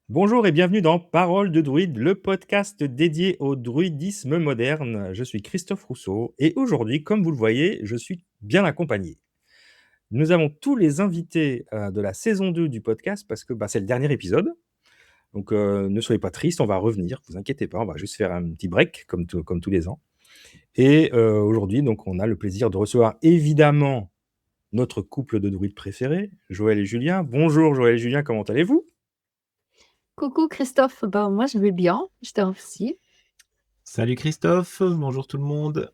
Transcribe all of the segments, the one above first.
Bonjour et bienvenue dans Parole de Druide, le podcast dédié au druidisme moderne. Je suis Christophe Rousseau et aujourd'hui, comme vous le voyez, je suis bien accompagné. Nous avons tous les invités de la saison 2 du podcast parce que c'est le dernier épisode. Donc ne soyez pas tristes, on va revenir, vous inquiétez pas, on va juste faire un petit break comme tous les ans. Et aujourd'hui, donc, on a le plaisir de recevoir évidemment notre couple de druides préférés, Joël et Julien. Bonjour Joël et Julien, comment allez-vous? Coucou Christophe, moi je vais bien, je te remercie. Salut Christophe, bonjour tout le monde.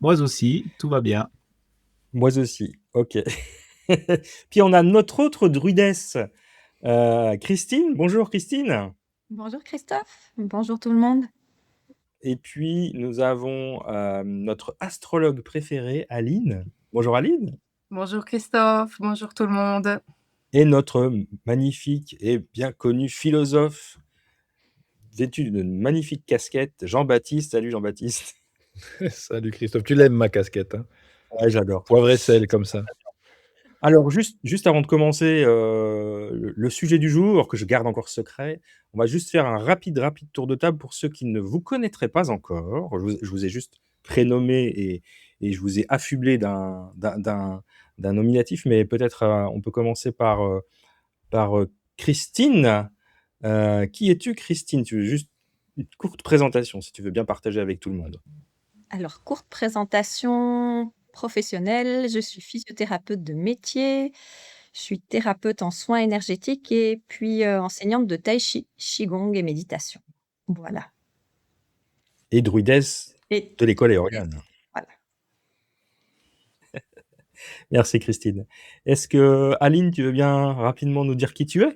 Moi aussi, tout va bien. Moi aussi, ok. Puis on a notre autre druidesse, Christine. Bonjour Christine. Bonjour Christophe, bonjour tout le monde. Et puis nous avons notre astrologue préférée, Aline. Bonjour Aline. Bonjour Christophe, bonjour tout le monde. Et notre magnifique et bien connu philosophe, vêtu d'une magnifique casquette, Jean-Baptiste. Salut Jean-Baptiste. Salut Christophe, tu l'aimes ma casquette, hein? Ouais, j'adore. Poivre et sel comme ça. Alors, juste avant de commencer le sujet du jour, que je garde encore secret, on va juste faire un rapide tour de table pour ceux qui ne vous connaîtraient pas encore. Je vous ai juste prénommé et je vous ai affublé d'un nominatif, mais peut-être on peut commencer par Christine. Qui es-tu, Christine? Tu veux juste une courte présentation, si tu veux bien partager avec tout le monde. Alors, courte présentation professionnelle, je suis physiothérapeute de métier, je suis thérapeute en soins énergétiques et puis enseignante de tai chi, qigong et méditation. Voilà. Et druidesse Et de l'école Éoliane. voilà. Merci Christine. Est-ce que Aline, tu veux bien rapidement nous dire qui tu es?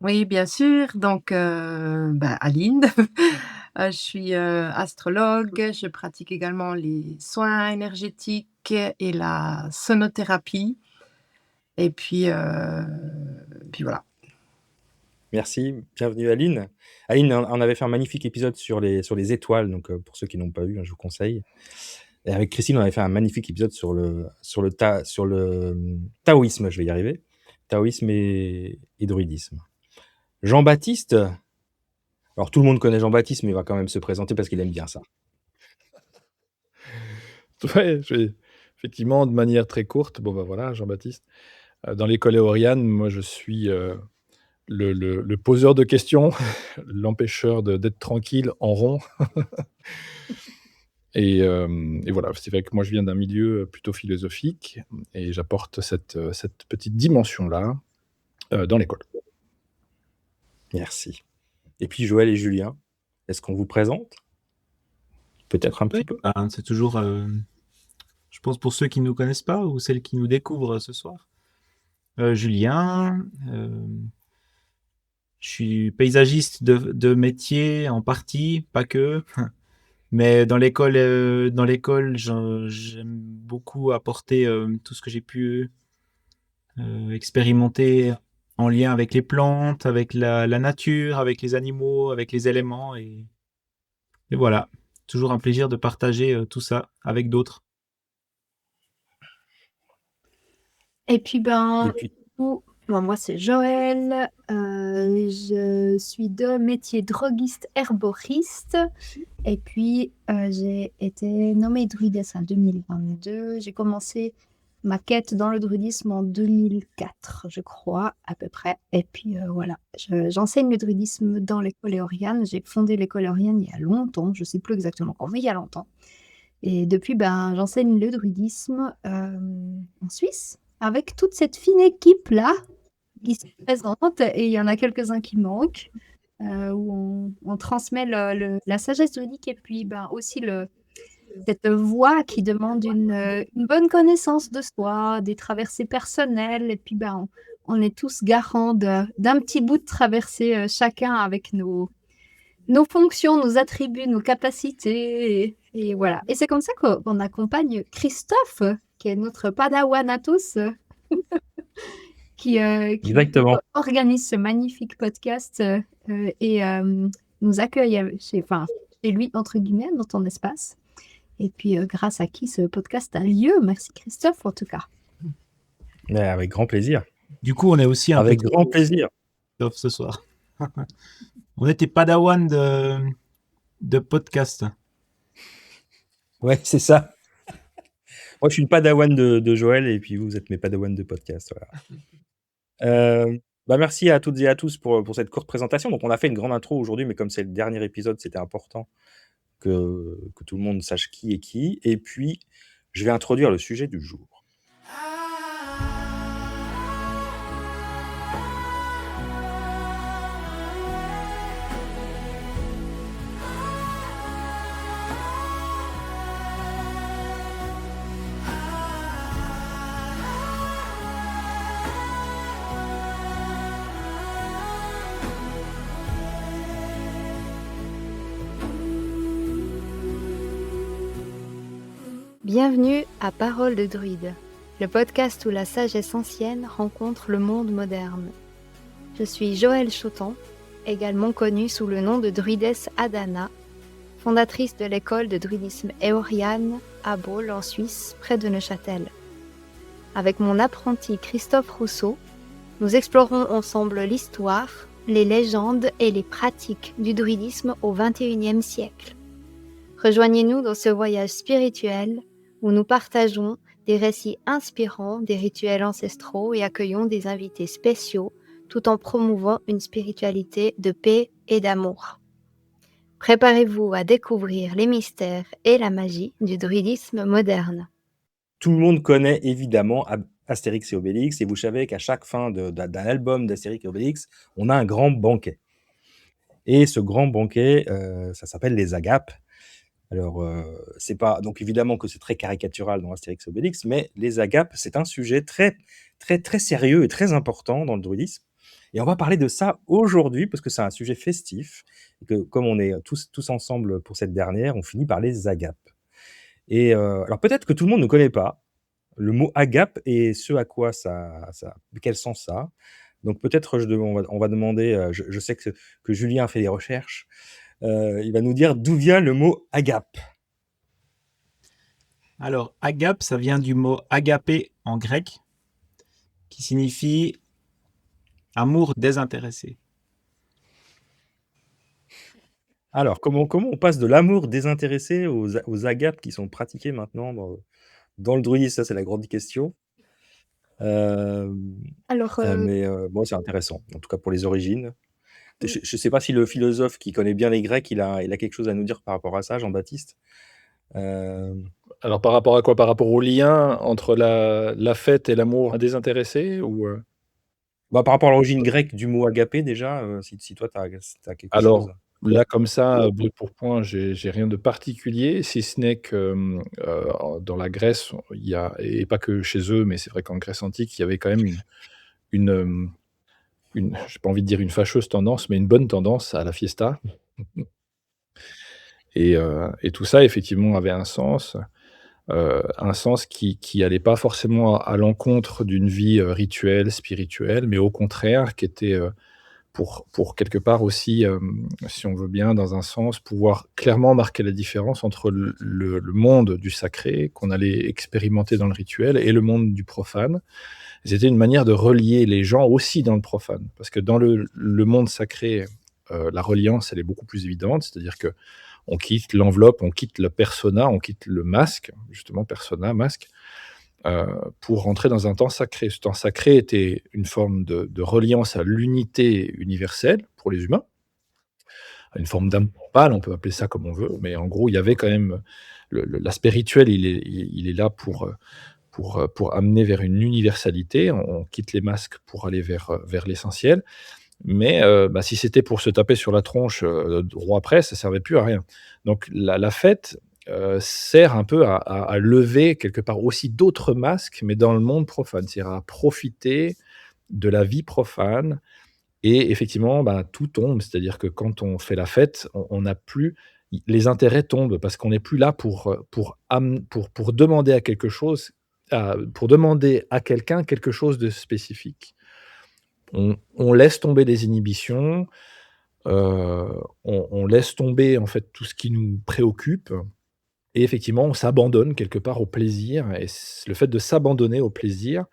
Oui, bien sûr. Donc, Aline, je suis astrologue. Je pratique également les soins énergétiques et la sonothérapie. Et puis voilà. Merci, bienvenue Aline. Aline, on avait fait un magnifique épisode sur les étoiles, donc pour ceux qui n'ont pas vu, je vous conseille. Et avec Christine, on avait fait un magnifique épisode sur le taoïsme, je vais y arriver. Taoïsme et druidisme. Jean-Baptiste, alors tout le monde connaît Jean-Baptiste, mais il va quand même se présenter parce qu'il aime bien ça. Ouais, effectivement, de manière très courte, voilà, Jean-Baptiste. Dans l'école Éoliane, moi je suis le poseur de questions, l'empêcheur d'être tranquille en rond. Et voilà, c'est vrai que moi je viens d'un milieu plutôt philosophique et j'apporte cette petite dimension-là dans l'école. Merci. Et puis Joël et Julien, est-ce qu'on vous présente? Peut-être un petit peu. C'est toujours, je pense pour ceux qui ne nous connaissent pas ou celles qui nous découvrent ce soir. Julien, je suis paysagiste de métier en partie, pas que. Mais dans l'école, j'aime beaucoup apporter tout ce que j'ai pu expérimenter en lien avec les plantes, avec la nature, avec les animaux, avec les éléments. Et voilà, toujours un plaisir de partager tout ça avec d'autres. Et puis Et puis, moi c'est Joël, je suis de métier droguiste herboriste et puis j'ai été nommée druidesse en 2022. J'ai commencé ma quête dans le druidisme en 2004, je crois, à peu près. Et puis voilà, j'enseigne le druidisme dans l'école Éoliane. J'ai fondé l'école Éoliane il y a longtemps, je ne sais plus exactement quand, mais il y a longtemps. Et depuis, j'enseigne le druidisme en Suisse, avec toute cette fine équipe-là qui se présente, et il y en a quelques-uns qui manquent, où on transmet la sagesse druidique et puis aussi cette voie qui demande une bonne connaissance de soi, des traversées personnelles, et puis on est tous garants d'un petit bout de traversée, chacun avec nos fonctions, nos attributs, nos capacités, et voilà. Et c'est comme ça qu'on accompagne Christophe, qui est notre padawan à tous, qui exactement. organise ce magnifique podcast et nous accueille chez lui, entre guillemets, dans ton espace. Et puis, grâce à qui ce podcast a lieu. Merci Christophe, en tout cas. Mais avec grand plaisir. Du coup, on est aussi un Avec peu grand plaisir. Christophe ce soir. On était padawan de podcast. Ouais, c'est ça. Moi, je suis une padawan de Joël et puis vous êtes mes padawans de podcast, voilà. Merci à toutes et à tous pour cette courte présentation. Donc on a fait une grande intro aujourd'hui, mais comme c'est le dernier épisode, c'était important que tout le monde sache qui est qui. Et puis, je vais introduire le sujet du jour. Bienvenue à Parole de Druide, le podcast où la sagesse ancienne rencontre le monde moderne. Je suis Joëlle Chotan, également connue sous le nom de druidesse Adana, fondatrice de l'école de druidisme éoriane à Baule en Suisse, près de Neuchâtel. Avec mon apprenti Christophe Rousseau, nous explorons ensemble l'histoire, les légendes et les pratiques du druidisme au XXIe siècle. Rejoignez-nous dans ce voyage spirituel où nous partageons des récits inspirants des rituels ancestraux et accueillons des invités spéciaux tout en promouvant une spiritualité de paix et d'amour. Préparez-vous à découvrir les mystères et la magie du druidisme moderne. Tout le monde connaît évidemment Astérix et Obélix, et vous savez qu'à chaque fin d'un album d'Astérix et Obélix, on a un grand banquet. Et ce grand banquet, ça s'appelle les agapes. Alors, c'est pas donc évidemment que c'est très caricatural dans Astérix et Obélix, mais les agapes, c'est un sujet très, très, très sérieux et très important dans le druidisme. Et on va parler de ça aujourd'hui parce que c'est un sujet festif et que comme on est tous ensemble pour cette dernière, on finit par les agapes. Et alors peut-être que tout le monde ne connaît pas le mot agape et ce à quoi quel sens ça a. Donc peut-être on va demander, je sais que Julien a fait des recherches, il va nous dire d'où vient le mot agape. Alors, agape, ça vient du mot agapé en grec, qui signifie amour désintéressé. Alors, comment on passe de l'amour désintéressé aux agapes qui sont pratiquées maintenant dans le druidisme? Ça, c'est la grande question. Alors, Bon, c'est intéressant, en tout cas pour les origines. Je ne sais pas si le philosophe qui connaît bien les Grecs, il a quelque chose à nous dire par rapport à ça, Jean-Baptiste. Alors par rapport à quoi? Par rapport au lien entre la fête et l'amour désintéressé ou Par rapport à l'origine grecque du mot agapé déjà, si toi tu as quelque Alors chose. là, comme ça, brut pour point, j'ai rien de particulier, si ce n'est que, dans la Grèce, il y a et pas que chez eux, mais c'est vrai qu'en Grèce antique, il y avait quand même une j'ai pas envie de dire une fâcheuse tendance, mais une bonne tendance à la fiesta. Et tout ça effectivement avait un sens qui allait pas forcément à l'encontre d'une vie, rituelle, spirituelle, mais au contraire qui était, pour quelque part aussi, si on veut bien, dans un sens, pouvoir clairement marquer la différence entre le monde du sacré qu'on allait expérimenter dans le rituel et le monde du profane. C'était une manière de relier les gens aussi dans le profane. Parce que dans le monde sacré, la reliance, elle est beaucoup plus évidente, c'est-à-dire qu'on quitte l'enveloppe, on quitte le persona, on quitte le masque, justement persona, masque, pour rentrer dans un temps sacré. Ce temps sacré était une forme de reliance à l'unité universelle pour les humains, une forme d'amour pâle, on peut appeler ça comme on veut, mais en gros, il y avait quand même l'aspect rituel, il est là pour amener vers une universalité. On quitte les masques pour aller vers l'essentiel. Mais si c'était pour se taper sur la tronche, droit après, ça servait plus à rien. Donc la fête, sert un peu à lever quelque part aussi d'autres masques, mais dans le monde profane. C'est-à-dire à profiter de la vie profane et effectivement, tout tombe. C'est-à-dire que quand on fait la fête, on n'a plus les intérêts tombent parce qu'on n'est plus là pour demander à quelque chose, pour demander à quelqu'un quelque chose de spécifique. On laisse tomber les inhibitions, on laisse tomber, en fait, tout ce qui nous préoccupe et effectivement, on s'abandonne quelque part au plaisir et le fait de s'abandonner au plaisir,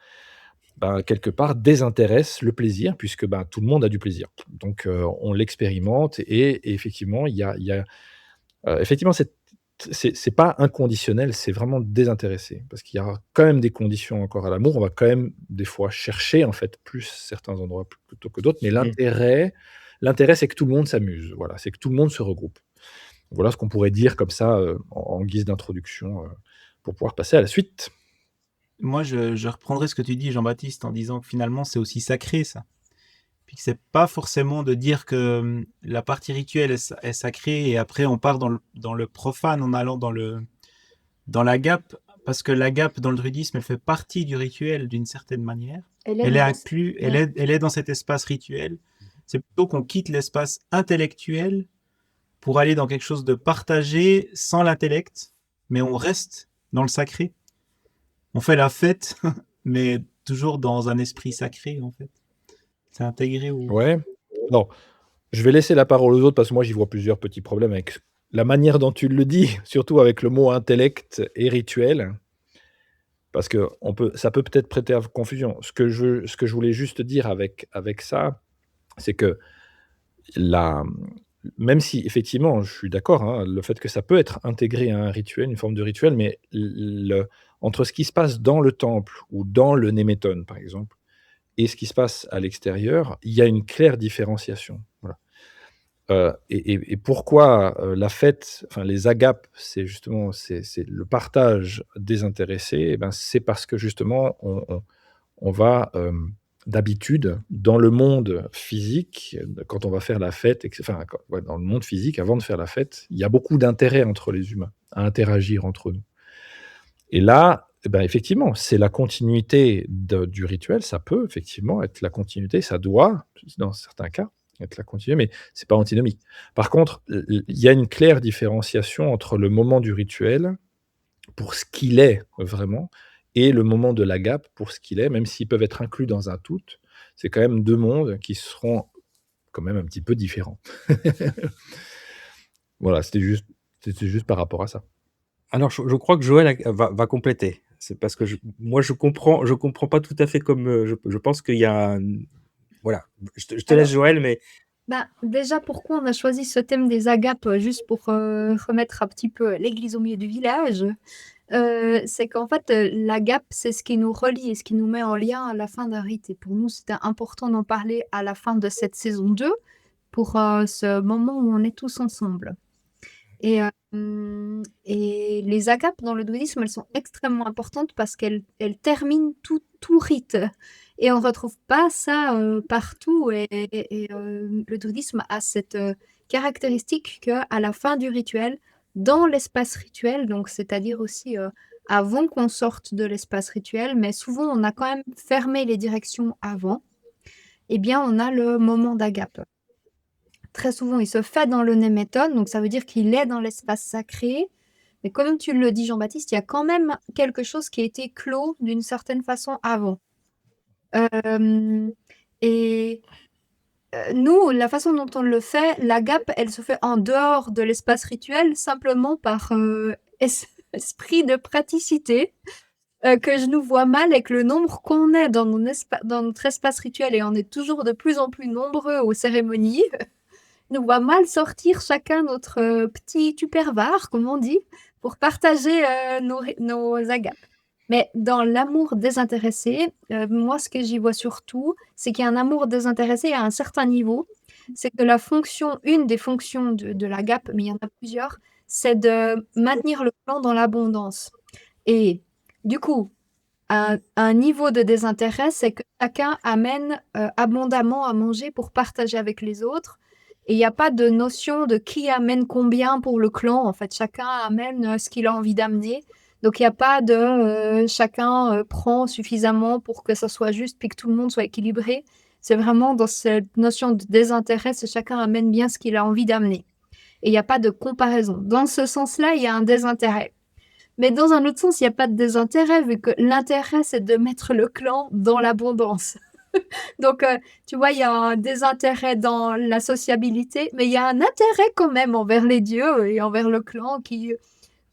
ben, quelque part désintéresse le plaisir puisque, ben, tout le monde a du plaisir. Donc on l'expérimente et effectivement, effectivement, c'est pas inconditionnel, c'est vraiment désintéressé. Parce qu'il y a quand même des conditions encore à l'amour. On va quand même des fois chercher en fait plus certains endroits plutôt que d'autres, mais Mmh. l'intérêt c'est que tout le monde s'amuse. Voilà, c'est que tout le monde se regroupe. Voilà ce qu'on pourrait dire comme ça, en guise d'introduction, pour pouvoir passer à la suite. Moi, je reprendrai ce que tu dis, Jean-Baptiste, en disant que finalement, c'est aussi sacré, ça. Puis que c'est pas forcément de dire que la partie rituelle est sacrée et après on part dans le profane en allant dans l'agape, parce que l'agape dans le druidisme, elle fait partie du rituel d'une certaine manière. Elle est Elle est dans inclue, ouais. elle est dans cet espace rituel. C'est plutôt qu'on quitte l'espace intellectuel pour aller dans quelque chose de partagé sans l'intellect, mais on reste dans le sacré. On fait la fête, mais toujours dans un esprit sacré, en fait. C'est intégré au... Ouais. Alors, je vais laisser la parole aux autres parce que moi j'y vois plusieurs petits problèmes avec la manière dont tu le dis, surtout avec le mot intellect et rituel, parce que ça peut peut-être prêter à confusion. Ce que je voulais juste dire avec ça, c'est que la même si effectivement, je suis d'accord, hein, le fait que ça peut être intégré à un rituel, une forme de rituel, mais entre ce qui se passe dans le temple ou dans le néméton, par exemple, et ce qui se passe à l'extérieur, il y a une claire différenciation. Voilà. Et pourquoi, la fête, enfin les agapes, c'est justement c'est le partage désintéressé, et ben, c'est parce que justement on va, d'habitude, dans le monde physique, quand on va faire la fête enfin, ouais, dans le monde physique, avant de faire la fête, il y a beaucoup d'intérêt entre les humains, à interagir entre nous. Et là, eh ben, effectivement, c'est la continuité du rituel, ça peut effectivement être la continuité, ça doit, dans certains cas, être la continuité, mais c'est pas antinomique. Par contre, il y a une claire différenciation entre le moment du rituel, pour ce qu'il est vraiment, et le moment de l'agape pour ce qu'il est, même s'ils peuvent être inclus dans un tout, c'est quand même 2 mondes qui seront quand même un petit peu différents. Voilà, c'était juste par rapport à ça. Alors je crois que Joël va compléter. C'est parce que moi je comprends pas tout à fait comme, je pense qu'il y a un voilà. Je te laisse Alors, Joël, mais bah, déjà, pourquoi on a choisi ce thème des agapes, juste pour, remettre un petit peu l'église au milieu du village? C'est qu'en fait, l'agape, c'est ce qui nous relie et ce qui nous met en lien à la fin d'un rite et pour nous, c'était important d'en parler à la fin de cette saison 2 pour, ce moment où on est tous ensemble. Et les agapes dans le druidisme, elles sont extrêmement importantes parce qu'elles terminent tout rite et on retrouve pas ça, partout et le druidisme a cette, caractéristique qu'à la fin du rituel, dans l'espace rituel, donc c'est-à-dire aussi, avant qu'on sorte de l'espace rituel, mais souvent on a quand même fermé les directions avant, eh bien on a le moment d'agape. Très souvent, il se fait dans le néméton, donc ça veut dire qu'il est dans l'espace sacré. Mais comme tu le dis, Jean-Baptiste, il y a quand même quelque chose qui a été clos d'une certaine façon avant. Hem et nous, la façon dont on le fait, l'agape, elle se fait en dehors de l'espace rituel, simplement par, esprit de praticité, que je nous vois mal avec le nombre qu'on est dans notre espace rituel et on est toujours de plus en plus nombreux aux cérémonies. Nous voit mal sortir chacun notre, petit tupperware, comme on dit, pour partager, nos agapes. Mais dans l'amour désintéressé, moi, ce que j'y vois surtout, c'est qu'il y a un amour désintéressé à un certain niveau. C'est que une des fonctions de l'agape, mais il y en a plusieurs, c'est de maintenir le clan dans l'abondance et du coup, un niveau de désintérêt, c'est que chacun amène, abondamment à manger pour partager avec les autres et il y a pas de notion de qui amène combien pour le clan. En fait, chacun amène, ce qu'il a envie d'amener. Donc il y a pas de, chacun, prend suffisamment pour que ça soit juste puis que tout le monde soit équilibré. C'est vraiment dans cette notion de désintérêt, c'est chacun amène bien ce qu'il a envie d'amener et il y a pas de comparaison. Dans ce sens-là, il y a un désintérêt. Mais dans un autre sens, il y a pas de désintérêt vu que l'intérêt, c'est de mettre le clan dans l'abondance. Donc, tu vois, il y a un désintérêt dans la sociabilité, mais il y a un intérêt quand même envers les dieux et envers le clan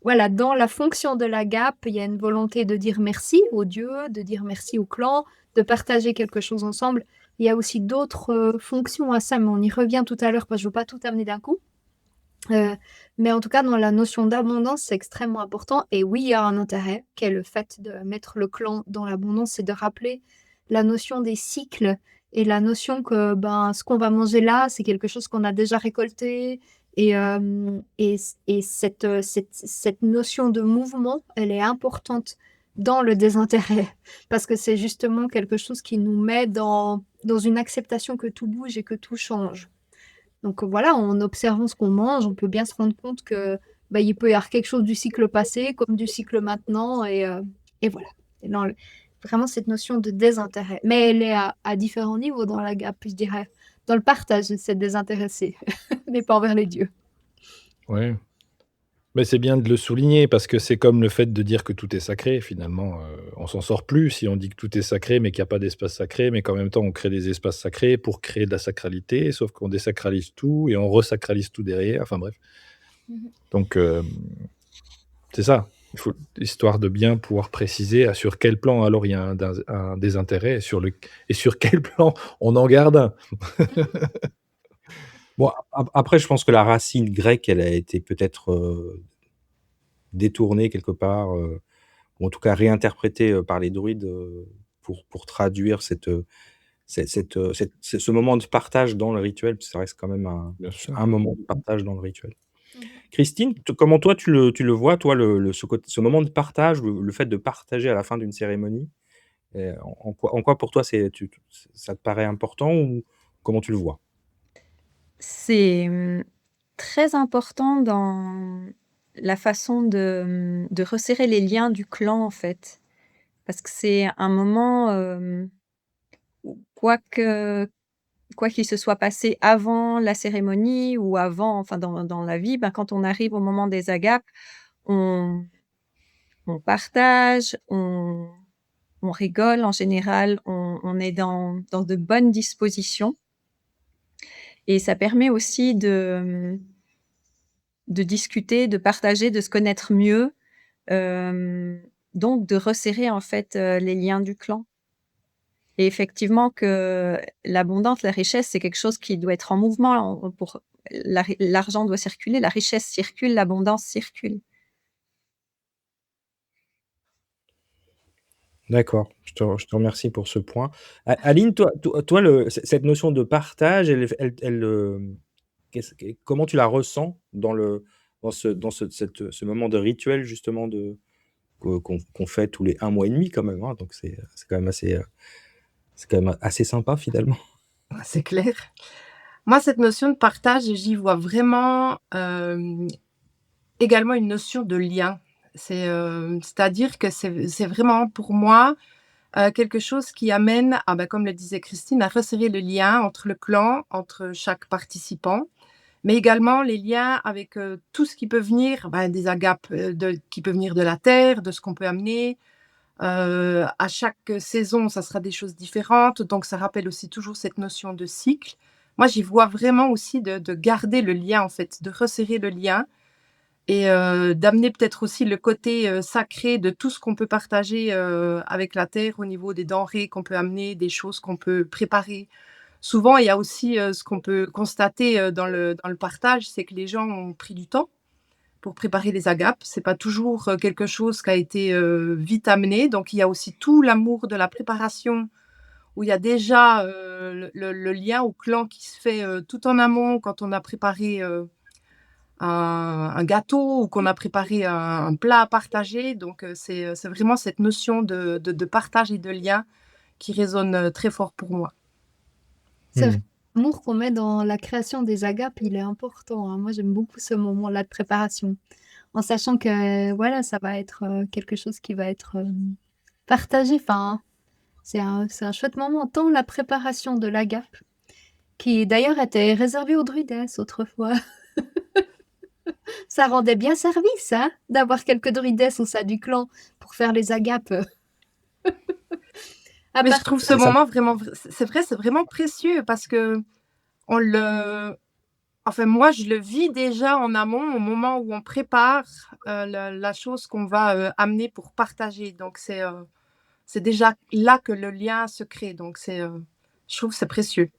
voilà, dans la fonction de l'agape, il y a une volonté de dire merci aux dieux, de dire merci au clan, de partager quelque chose ensemble. Il y a aussi d'autres fonctions à ça, mais on y revient tout à l'heure parce que je ne veux pas tout amener d'un coup. Mais en tout cas, dans la notion d'abondance, c'est extrêmement important. Et oui, il y a un intérêt, qui est le fait de mettre le clan dans l'abondance, c'est de rappeler la notion des cycles et la notion que ce qu'on va manger là, c'est quelque chose qu'on a déjà récolté. Et cette notion de mouvement, elle est importante dans le désintérêt, parce que c'est justement quelque chose qui nous met dans une acceptation que tout bouge et que tout change. Donc voilà, en observant ce qu'on mange, on peut bien se rendre compte que il peut y avoir quelque chose du cycle passé comme du cycle maintenant, et voilà. Et vraiment cette notion de désintérêt. Mais elle est à différents niveaux dans la gape, je dirais. Dans le partage, c'est désintéressé, mais pas envers les dieux. Ouais. Mais c'est bien de le souligner parce que c'est comme le fait de dire que tout est sacré. Finalement, on s'en sort plus si on dit que tout est sacré, mais qu'il n'y a pas d'espace sacré, mais qu'en même temps on crée des espaces sacrés pour créer de la sacralité, sauf qu'on désacralise tout et on resacralise tout derrière. Enfin bref. Donc c'est ça. Il faut histoire de bien pouvoir préciser sur quel plan alors il y a un désintérêt et sur quel plan on en garde un. Bon, après, je pense que la racine grecque, elle a été peut-être détournée quelque part, ou en tout cas réinterprétée par les druides pour traduire ce moment de partage dans le rituel, parce que ça reste quand même Bien sûr. un moment de partage dans le rituel. Christine, comment toi tu le vois, toi, ce moment de partage, le fait de partager à la fin d'une cérémonie, en quoi pour toi ça te paraît important ou comment tu le vois? C'est, très important dans la façon de resserrer les liens du clan, en fait. Parce que c'est un moment, où quoi qu'il se soit passé avant la cérémonie ou avant, enfin dans la vie, quand on arrive au moment des agapes, on partage, on rigole en général, on est dans de bonnes dispositions et ça permet aussi de discuter, de partager, de se connaître mieux, donc de resserrer en fait, les liens du clan. Et effectivement que l'abondance, la richesse, c'est quelque chose qui doit être en mouvement. L'argent doit circuler, la richesse circule, l'abondance circule. D'accord, je te remercie pour ce point. Aline, toi cette notion de partage, comment tu la ressens dans ce moment de rituel justement qu'on fait tous les 1 mois et demi quand même, hein, donc c'est quand même assez sympa finalement. C'est clair. Moi, cette notion de partage, j'y vois vraiment, également une notion de lien. C'est-à-dire que c'est vraiment pour moi, quelque chose qui amène comme le disait Christine, à resserrer le lien entre le clan, entre chaque participant, mais également les liens avec, tout ce qui peut venir, des agapes, qui peut venir de la terre, de ce qu'on peut amener. À chaque saison, ça sera des choses différentes, donc ça rappelle aussi toujours cette notion de cycle. Moi, j'y vois vraiment aussi de garder le lien, en fait, de resserrer le lien et d'amener peut-être aussi le côté, sacré de tout ce qu'on peut partager, avec la terre au niveau des denrées qu'on peut amener, des choses qu'on peut préparer. Souvent, il y a aussi, ce qu'on peut constater, dans le partage, c'est que les gens ont pris du temps pour préparer les agapes. C'est pas toujours, quelque chose qui a été, vite amené, donc il y a aussi tout l'amour de la préparation où il y a déjà, le lien au clan qui se fait, tout en amont quand on a préparé, un gâteau ou qu'on a préparé un plat à partager. Donc c'est vraiment cette notion de partage et de lien qui résonne, très fort pour moi. Cet amour qu'on met dans la création des agapes, il est important, hein. Moi, j'aime beaucoup ce moment-là de préparation, en sachant que, voilà, ça va être, quelque chose qui va être, partagé. Enfin, c'est un chouette moment, tant la préparation de l'agape, qui d'ailleurs était réservée aux druidesses autrefois. Ça rendait bien service, hein, d'avoir quelques druidesses au sein du clan pour faire les agapes. Mais je trouve ce moment vraiment c'est vrai, c'est vraiment précieux parce qu'on le Enfin, moi, je le vis déjà en amont, au moment où on prépare la chose qu'on va amener pour partager. Donc, c'est déjà là que le lien se crée. Donc, je trouve que c'est précieux.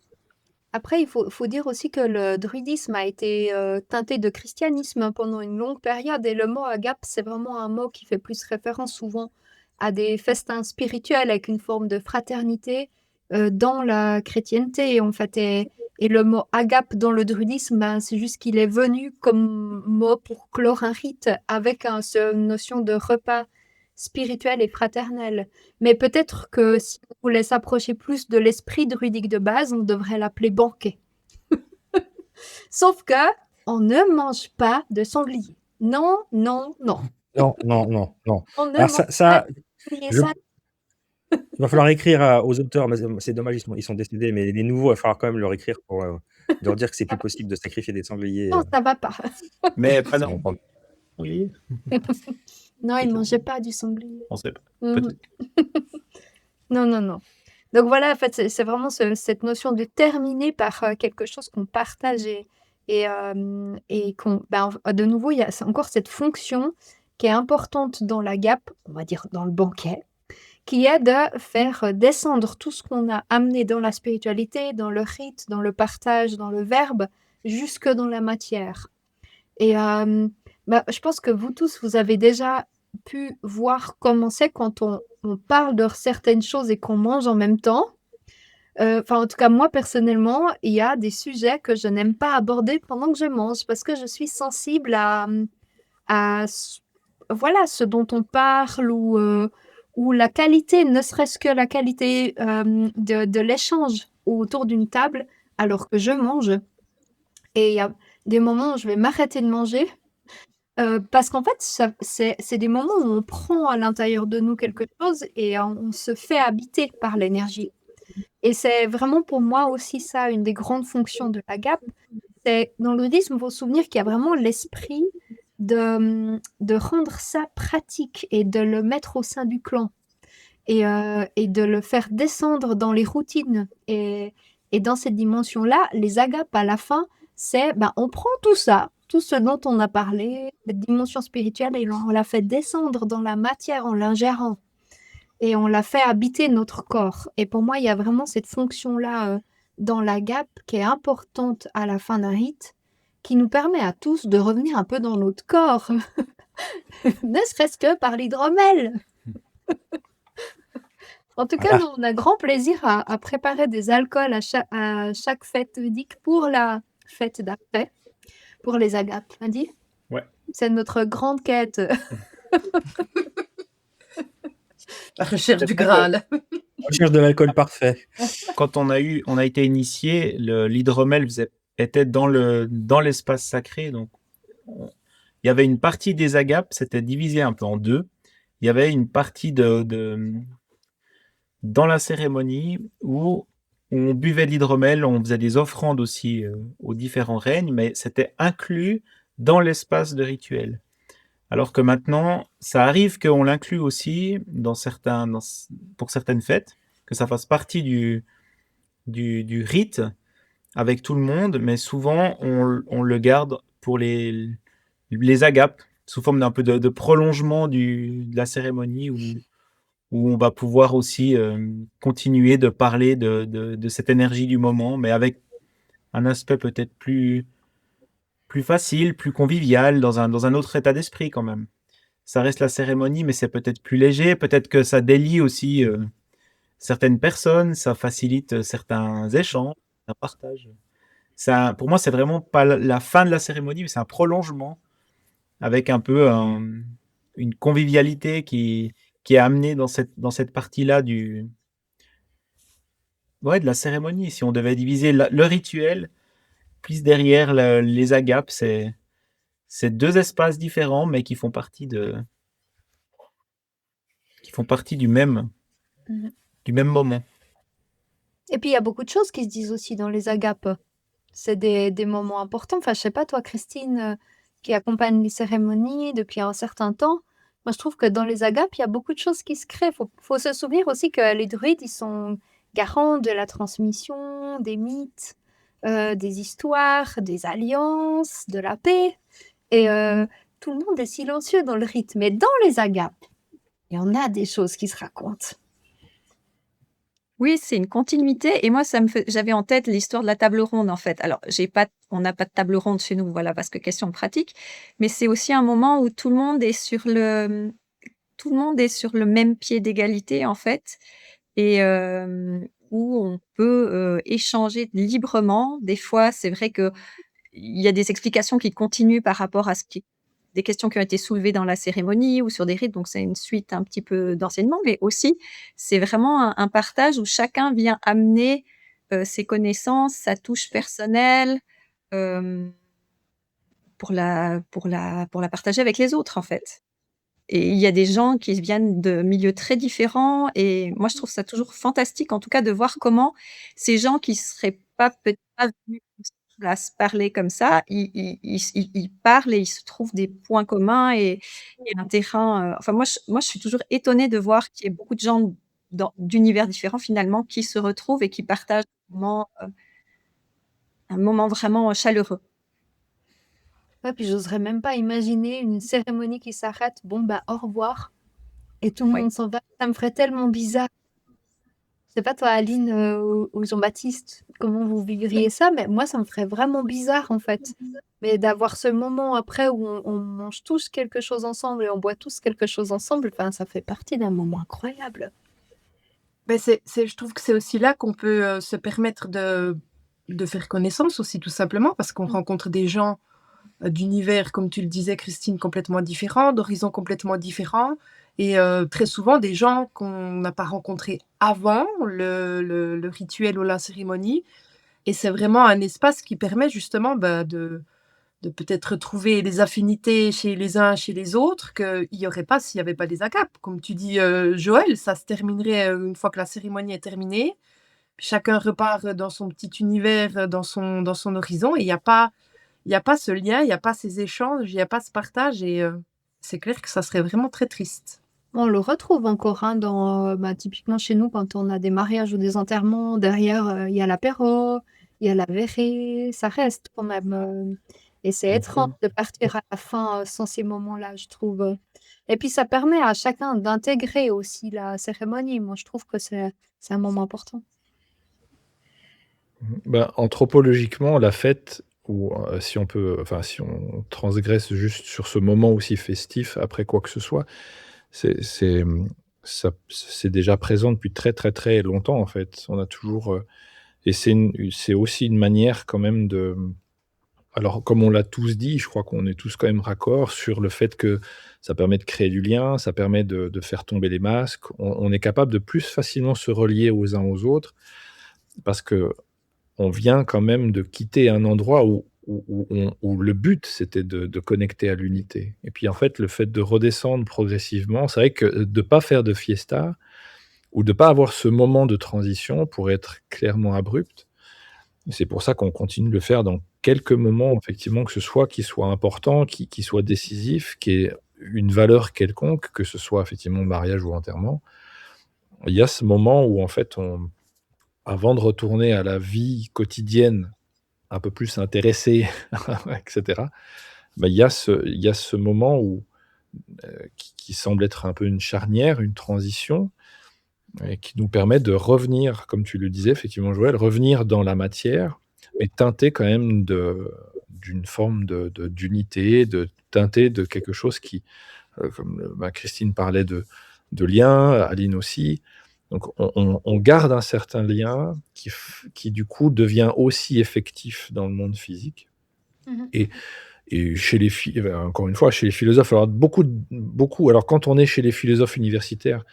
Après, il faut dire aussi que le druidisme a été teinté de christianisme pendant une longue période et le mot agape, c'est vraiment un mot qui fait plus référence souvent à des festins spirituels avec une forme de fraternité dans la chrétienté, en fait. Et le mot agape dans le druidisme, ben, c'est juste qu'il est venu comme mot pour clore un rite avec cette notion de repas spirituel et fraternel. Mais peut-être que si on voulait s'approcher plus de l'esprit druidique de base, on devrait l'appeler banquet. Sauf que on ne mange pas de sanglier. Non, non, non. Non, non, non, non. On ne Alors mange ça, pas ça, de sanglier. je- Ça, il va falloir écrire aux auteurs, mais c'est dommage, ils sont décédés, mais les nouveaux, il va falloir quand même leur écrire pour leur dire que c'est plus possible de sacrifier des sangliers. non, ça va pas. Mais pas Ça non. va prendre- Oui, Non, ils ne mangeaient pas du sanglier. on sait pas. Mhm. Peut-être. Non, non, non. Donc voilà, en fait, c'est vraiment cette notion de terminer par quelque chose qu'on partage et qu'on, ben, de nouveau, il y a encore cette fonction qui est importante dans la gape, on va dire dans le banquet, qui est de faire descendre tout ce qu'on a amené dans la spiritualité, dans le rite, dans le partage, dans le verbe, jusque dans la matière. Et bah, je pense que vous tous, vous avez déjà pu voir comment c'est quand on parle de certaines choses et qu'on mange en même temps. Enfin, en tout cas, moi, personnellement, il y a des sujets que je n'aime pas aborder pendant que je mange parce que je suis sensible voilà, ce dont on parle ou la qualité, ne serait-ce que la qualité de l'échange autour d'une table alors que je mange. Et il y a des moments où je vais m'arrêter de manger parce qu'en fait, c'est des moments où on prend à l'intérieur de nous quelque chose et on se fait habiter par l'énergie. Et c'est vraiment pour moi aussi ça, une des grandes fonctions de l'agape. C'est dans le bouddhisme, il faut se souvenir qu'il y a vraiment l'esprit de rendre ça pratique et de le mettre au sein du clan et de le faire descendre dans les routines. Et dans cette dimension-là, les agapes à la fin, c'est ben, on prend tout ça, tout ce dont on a parlé, cette dimension spirituelle, et on la fait descendre dans la matière en l'ingérant. Et on la fait habiter notre corps. Et pour moi, il y a vraiment cette fonction-là dans l'agape qui est importante à la fin d'un rite, qui nous permet à tous de revenir un peu dans notre corps, ne serait-ce que par l'hydromel. En tout cas, Voilà. nous, on a grand plaisir à préparer des alcools à chaque fête ludique pour la fête d'après, pour les agapes. On dit Ouais. C'est notre grande quête. La recherche du Graal. Recherche de l'alcool parfait. Quand on a été initié, l'hydromel était dans l'espace sacré. Donc, il y avait une partie des agapes, c'était divisé un peu en deux. Il y avait une partie dans la cérémonie où on buvait de l'hydromel, on faisait des offrandes aussi aux différents règnes, mais c'était inclus dans l'espace de rituel. Alors que maintenant, ça arrive qu'on l'inclue aussi pour certaines fêtes, que ça fasse partie du rite avec tout le monde, mais souvent on le garde pour les agapes, sous forme d'un peu de prolongement de la cérémonie où on va pouvoir aussi continuer de parler de cette énergie du moment, mais avec un aspect peut-être plus facile, plus convivial, dans un autre état d'esprit quand même. Ça reste la cérémonie, mais c'est peut-être plus léger, peut-être que ça délie aussi certaines personnes, ça facilite certains échanges, un partage. Pour moi, c'est vraiment pas la fin de la cérémonie, mais c'est un prolongement avec un peu une convivialité qui est amenée dans cette partie-là de la cérémonie. Si on devait diviser le rituel, puis derrière les agapes, c'est deux espaces différents, mais qui font partie du même moment. Et puis, il y a beaucoup de choses qui se disent aussi dans les agapes. C'est des moments importants. Enfin, je sais pas, toi, Christine, qui accompagne les cérémonies depuis un certain temps, moi, je trouve que dans les agapes, il y a beaucoup de choses qui se créent. Faut se souvenir aussi que les druides, ils sont garants de la transmission, des mythes. des histoires, des alliances, de la paix et tout le monde est silencieux dans le rythme. Mais dans les agapes, il y en a des choses qui se racontent. Oui, c'est une continuité et moi j'avais en tête l'histoire de la table ronde, en fait. Alors on n'a pas de table ronde chez nous, voilà, parce que question pratique, mais c'est aussi un moment où tout le monde est sur le même pied d'égalité, en fait et où on peut, échanger librement. Des fois, c'est vrai qu'il y a des explications qui continuent par rapport à des questions qui ont été soulevées dans la cérémonie ou sur des rites, donc c'est une suite un petit peu d'enseignement, mais aussi, c'est vraiment un partage où chacun vient amener, ses connaissances, sa touche personnelle, hem, pour la partager avec les autres, en fait. Et il y a des gens qui viennent de milieux très différents et moi, je trouve ça toujours fantastique, en tout cas, de voir comment ces gens qui seraient pas peut-être pas venus comme ça à se parler comme ça, ils parlent et ils se trouvent des points communs et un terrain, enfin moi, je suis toujours étonnée de voir qu'il y ait beaucoup de gens d'univers différents, finalement, qui se retrouvent et qui partagent un moment vraiment chaleureux. Ouais, puis j'oserais même pas imaginer une cérémonie qui s'arrête, bon, bah, au revoir et tout le Ouais. monde s'en va. Ça me ferait tellement bizarre. Je sais pas toi, Aline, ou Jean-Baptiste, comment vous vivriez ça, mais moi, ça me ferait vraiment bizarre, en fait. Mais d'avoir ce moment après où on mange tous quelque chose ensemble et on boit tous quelque chose ensemble, enfin, ça fait partie d'un moment incroyable. Ben je trouve que c'est aussi là qu'on peut se permettre de faire connaissance aussi, tout simplement, parce qu'on rencontre des gens d'univers, comme tu le disais, Christine, complètement différents, d'horizons complètement différents, et très souvent des gens qu'on n'a pas rencontrés avant le rituel ou la cérémonie. Et c'est vraiment un espace qui permet justement de peut-être retrouver les affinités chez les uns, chez les autres, qu'il n'y aurait pas s'il n'y avait pas des agapes. Comme tu dis, Joël, ça se terminerait une fois que la cérémonie est terminée. Puis chacun repart dans son petit univers, dans son horizon, et il y a pas ce lien, il y a pas ces échanges, il y a pas ce partage, et c'est clair que ça serait vraiment très triste. On le retrouve encore, hein, bah, typiquement chez nous, quand on a des mariages ou des enterrements, derrière, il y a l'apéro, il y a la veillée, ça reste quand même, et c'est étrange de partir à la fin, sans ces moments-là, je trouve, et puis ça permet à chacun d'intégrer aussi la cérémonie. Moi, je trouve que c'est un moment important. Ben, anthropologiquement, la fête ou si on peut enfin, si on transgresse juste sur ce moment aussi festif après quoi que ce soit, c'est, ça c'est déjà présent depuis très, très, très longtemps, en fait. On a toujours, et c'est aussi une manière quand même de alors comme on l'a tous dit, je crois qu'on est tous quand même raccord sur le fait que ça permet de créer du lien, ça permet de faire tomber les masques. On est capable de plus facilement se relier aux uns aux autres parce que on vient quand même de quitter un endroit où le but, c'était de connecter à l'unité et puis, en fait, le fait de redescendre progressivement, c'est vrai que de pas faire de fiesta ou de pas avoir ce moment de transition pourrait être clairement abrupt. C'est pour ça qu'on continue de le faire dans quelques moments, effectivement, que ce soit qui soit important, qui soit décisif, qui ait une valeur quelconque, que ce soit effectivement mariage ou enterrement. Il y a ce moment où, en fait, avant de retourner à la vie quotidienne un peu plus intéressé et cetera, bah, il y a ce moment où, qui semble être un peu une charnière, une transition et qui nous permet de revenir, comme tu le disais effectivement Joël, revenir dans la matière, mais teinté quand même d'une forme d'unité, de teinté de quelque chose qui, comme, bah, Christine parlait de lien, Aline aussi. Donc on garde un certain lien qui du coup devient aussi effectif dans le monde physique Mmh. et chez les encore une fois, chez les philosophes, alors beaucoup alors quand on est chez les philosophes universitaires,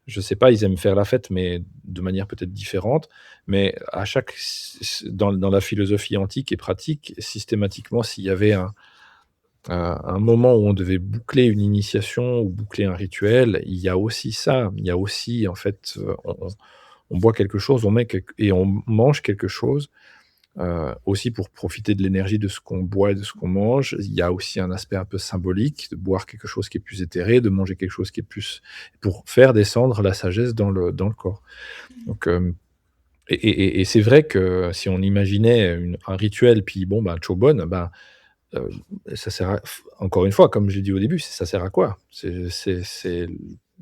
je sais pas, ils aiment faire la fête, mais de manière peut-être différente. Mais à chaque dans la philosophie antique et pratique, systématiquement, s'il y avait un moment où on devait boucler une initiation ou boucler un rituel, il y a aussi ça. Il y a aussi, en fait, on boit quelque chose, on met et on mange quelque chose, aussi pour profiter de l'énergie de ce qu'on boit et de ce qu'on mange. Il y a aussi un aspect un peu symbolique de boire quelque chose qui est plus éthéré, de manger quelque chose qui est plus pour faire descendre la sagesse dans le corps. Donc, Et c'est vrai que si on imaginait un rituel, puis bon, ben, Chobon, ben, heu, ça sert à encore une fois, comme j'ai dit au début, ça sert à quoi? C'est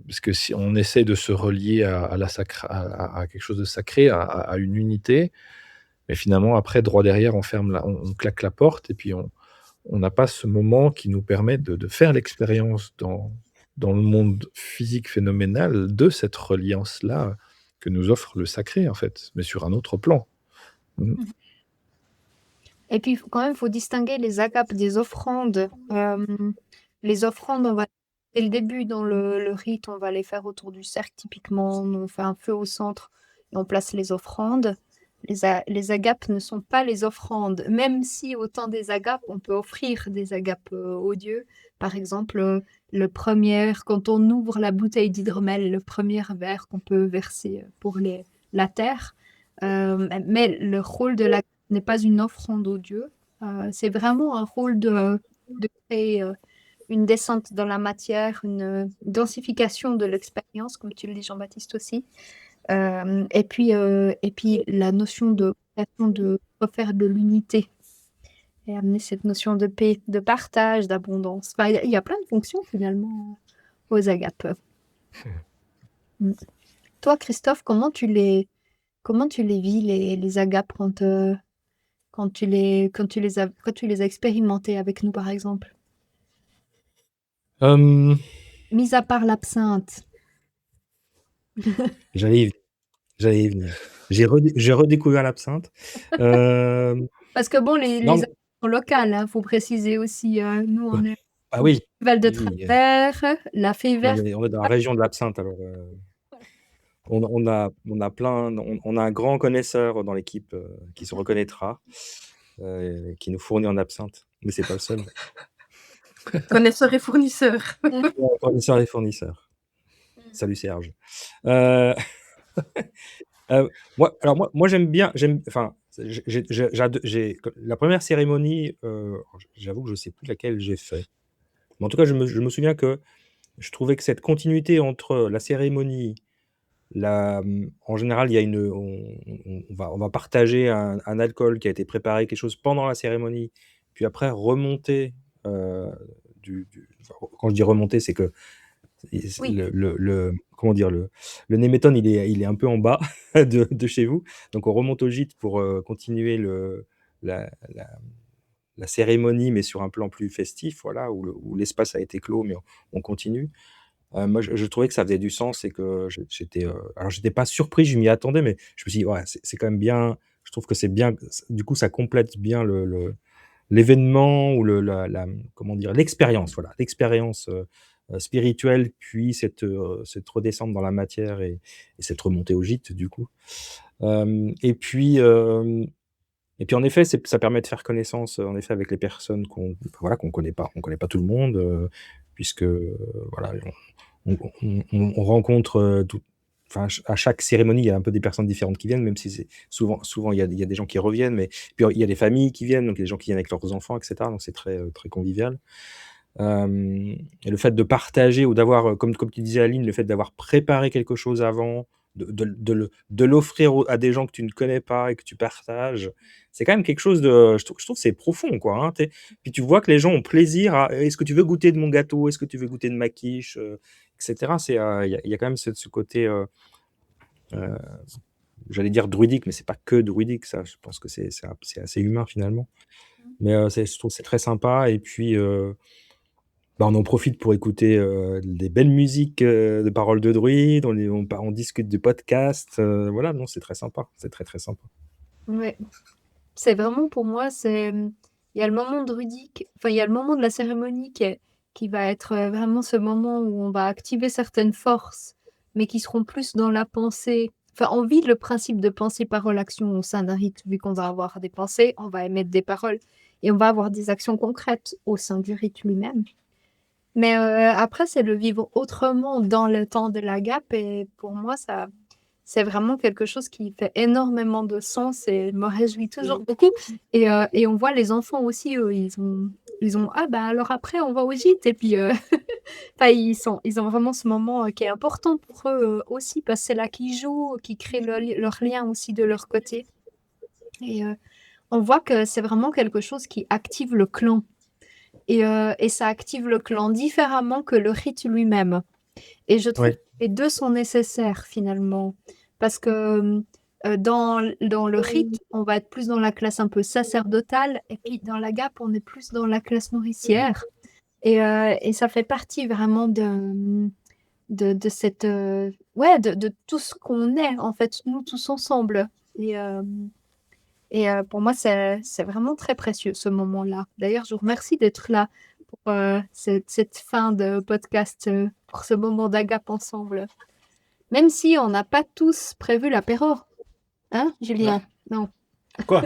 parce que si on essaie de se relier à la sacra à quelque chose de sacré, à une unité, mais finalement après droit derrière on claque la porte et puis on n'a pas ce moment qui nous permet de faire l'expérience dans le monde physique phénoménal de cette reliance-là que nous offre le sacré, en fait, mais sur un autre plan. Mmh. Et puis, quand même, il faut distinguer les agapes des offrandes. Les offrandes, dès le début, dans le rite, on va les faire autour du cercle, typiquement. On fait un feu au centre et on place les offrandes. Les agapes ne sont pas les offrandes, même si au temps des agapes, on peut offrir des agapes aux dieux. Par exemple, quand on ouvre la bouteille d'hydromel, le premier verre qu'on peut verser pour la terre. Mais le rôle de l'agape n'est pas une offrande aux dieux. C'est vraiment un rôle de créer une descente dans la matière, une densification de l'expérience, comme tu le dis, Jean-Baptiste aussi. Et puis la notion de refaire de l'unité et amener cette notion de paix, de partage, d'abondance. Enfin, il y a plein de fonctions finalement aux agapes. Mm. Toi, Christophe, comment tu les vis, les agapes quand tu les as expérimentés avec nous, par exemple? Hem, Mis à part l'absinthe. j'allais y j'allais y venir. J'ai redécouvert l'absinthe. Hem, Parce que bon, les non, agapes sont locales, hein, faut préciser aussi. Nous, on est ah au oui, Festival de oui, oui, Travers, la fée verte. on est dans la région de l'absinthe alors, on a plein on a un grand connaisseur dans l'équipe, qui se reconnaîtra, qui nous fournit en absinthe, mais c'est pas le seul. Connaisseurs et fournisseurs. Connaisseur et fournisseur. Salut Serge. Heu moi j'aime enfin, j'ai la première cérémonie, j'avoue que je sais plus laquelle j'ai fait. Mais en tout cas, je me souviens que je trouvais que cette continuité entre la cérémonie, en général, il y a une on va partager un alcool qui a été préparé, quelque chose pendant la cérémonie, puis après remonter, enfin, quand je dis remonter, c'est que Oui. comment dire? Le Néméthon, il est un peu en bas de chez vous, donc on remonte au gîte pour, continuer la la la cérémonie, mais sur un plan plus festif, voilà, où l'espace a été clos, mais on continue. Moi, je trouvais que ça faisait du sens et que j'étais, alors j'étais pas surpris, je m'y attendais, mais je me suis dit: «Ouais, c'est quand même bien». Je trouve que c'est bien, du coup, ça complète bien l'événement ou comment dire? L'expérience, voilà, l'expérience, spirituelle, puis cette redescente dans la matière et cette remontée au gîte, du coup. Et puis en effet, ça permet de faire connaissance, en effet, avec les personnes voilà, qu'on connaît pas. On connaît pas tout le monde, puisque, voilà, on rencontre, enfin, à chaque cérémonie, il y a un peu des personnes différentes qui viennent, même si c'est souvent il y a des gens qui reviennent, mais puis il y a des familles qui viennent, donc il y a des gens qui viennent avec leurs enfants, et cetera, donc c'est très, très convivial. Et le fait de partager ou d'avoir, comme tu disais, Aline, le fait d'avoir préparé quelque chose avant, de l'offrir à des gens que tu ne connais pas et que tu partages, c'est quand même quelque chose de, je trouve que c'est profond, quoi, hein, puis tu vois que les gens ont plaisir à: «Est-ce que tu veux goûter de mon gâteau? Est-ce que tu veux goûter de ma quiche?» Et cetera. Il y a quand même ce côté, heu, j'allais dire druidique, mais c'est pas que druidique, ça. Je pense que c'est assez humain, finalement. Mais, je trouve que c'est très sympa, et puis, bah, on en profite pour écouter, des belles musiques, de paroles de druides, on discute de podcasts, voilà, non, c'est très sympa, c'est très, très sympa. Ouais. C'est vraiment pour moi, il y a le moment druidique, enfin, il y a le moment de la cérémonie qui va être, vraiment ce moment où on va activer certaines forces, mais qui seront plus dans la pensée. Enfin, on vit le principe de pensée, parole, action au sein d'un rite. Vu qu'on va avoir des pensées, on va émettre des paroles et on va avoir des actions concrètes au sein du rite lui-même. Mais, après, c'est le vivre autrement dans le temps de l'agape et pour moi, c'est vraiment quelque chose qui fait énormément de sens et me réjouit toujours beaucoup. Et on voit les enfants aussi, eux, ils ont: «Ah bah, alors après on va au gîte» et puis, Enfin, ils ont vraiment ce moment qui est important pour eux aussi, parce que c'est là qu'ils jouent, qu'ils créent leur lien aussi de leur côté. Et on voit que c'est vraiment quelque chose qui active le clan. Et ça active le clan différemment que le rite lui-même. Et je trouve Ouais. que les deux sont nécessaires finalement. Parce que dans le rite, on va être plus dans la classe un peu sacerdotale, et puis dans la GAP, on est plus dans la classe nourricière. Et ça fait partie vraiment de cette... ouais, de tout ce qu'on est, en fait, nous tous ensemble. Et pour moi, c'est vraiment très précieux, ce moment-là. D'ailleurs, je vous remercie d'être là pour cette fin de podcast, pour ce moment d'agape ensemble. Même si on n'a pas tous prévu l'apéro. Hein, Julien? Non. Quoi?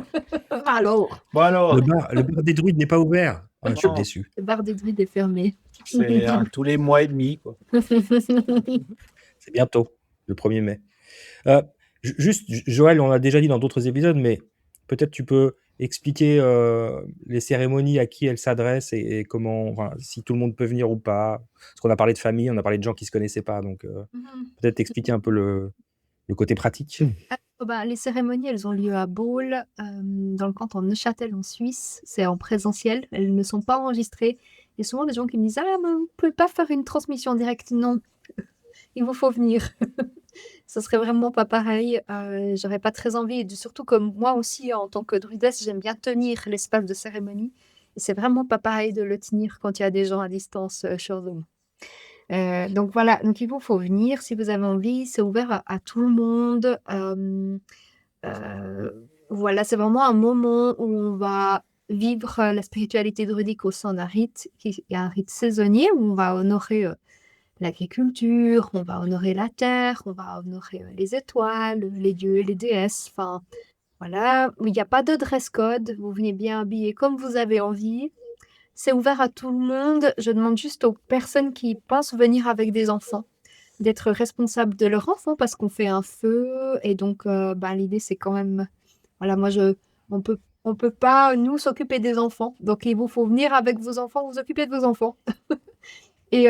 Alors, Bon alors, Le bar des druides n'est pas ouvert. Ah, je suis Non. déçu. le bar des druides est fermé. c'est tous les mois et demi, quoi. C'est bientôt, le 1er mai. Juste, Joël, on l'a déjà dit dans d'autres épisodes, mais peut-être tu peux expliquer les cérémonies, à qui elles s'adressent et comment, enfin, si tout le monde peut venir ou pas. Parce qu'on a parlé de famille, on a parlé de gens qui ne se connaissaient pas, donc peut-être expliquer un peu le côté pratique. Les cérémonies, elles ont lieu à Baule, dans le canton de Neuchâtel en Suisse. C'est en présentiel, elles ne sont pas enregistrées. Il y a souvent des gens qui me disent « Ah, mais vous ne pouvez pas faire une transmission en direct ?» Non, il vous faut venir. Ce serait vraiment pas pareil. J'aurais pas très envie. Et surtout comme moi aussi, en tant que druidesse, j'aime bien tenir l'espace de cérémonie. Et c'est vraiment pas pareil de le tenir quand il y a des gens à distance sur Zoom. Donc voilà, donc il vous faut venir si vous avez envie. C'est ouvert à tout le monde. Voilà, c'est vraiment un moment où on va vivre la spiritualité druidique au sein d'un rite, qui est un rite saisonnier, où on va honorer l'agriculture, on va honorer la terre, on va honorer les étoiles, les dieux, les déesses. Enfin, voilà, il n'y a pas de dress code. Vous venez bien habillé comme vous avez envie. C'est ouvert à tout le monde. Je demande juste aux personnes qui pensent venir avec des enfants d'être responsables de leur enfant, parce qu'on fait un feu. Et donc, l'idée, c'est quand même... Voilà, on peut pas, nous, s'occuper des enfants. Donc, il vous faut venir avec vos enfants, vous occuper de vos enfants. Si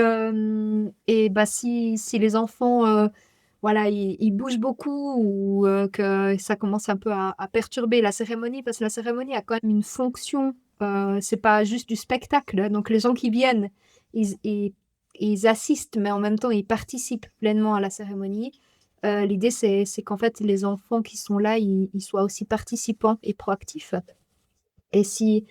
les enfants, voilà, ils bougent beaucoup, ou que ça commence un peu à perturber la cérémonie, parce que la cérémonie a quand même une fonction, c'est pas juste du spectacle. Donc les gens qui viennent, ils assistent, mais en même temps, ils participent pleinement à la cérémonie. L'idée, c'est qu'en fait, les enfants qui sont là, ils soient aussi participants et proactifs. Et si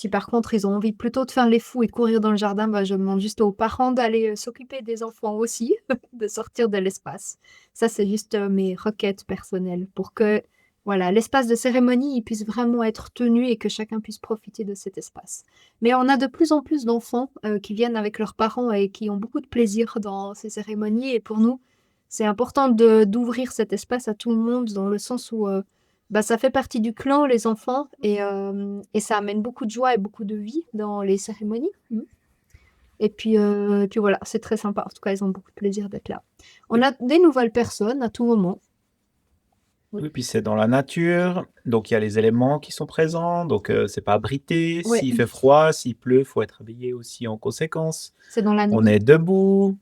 par contre, ils ont envie plutôt de faire les fous et de courir dans le jardin, je demande juste aux parents d'aller s'occuper des enfants aussi, de sortir de l'espace. Ça, c'est juste mes requêtes personnelles pour que voilà, l'espace de cérémonie il puisse vraiment être tenu et que chacun puisse profiter de cet espace. Mais on a de plus en plus d'enfants qui viennent avec leurs parents et qui ont beaucoup de plaisir dans ces cérémonies. Et pour nous, c'est important d'ouvrir cet espace à tout le monde, dans le sens où ça fait partie du clan, les enfants, et ça amène beaucoup de joie et beaucoup de vie dans les cérémonies. Et puis voilà, c'est très sympa. En tout cas, ils ont beaucoup de plaisir d'être là. On a des nouvelles personnes à tout moment. Oui, puis c'est dans la nature, donc il y a les éléments qui sont présents, donc c'est pas abrité. Ouais. S'il fait froid, s'il pleut, faut être habillé aussi en conséquence. C'est dans la nuit. On est debout,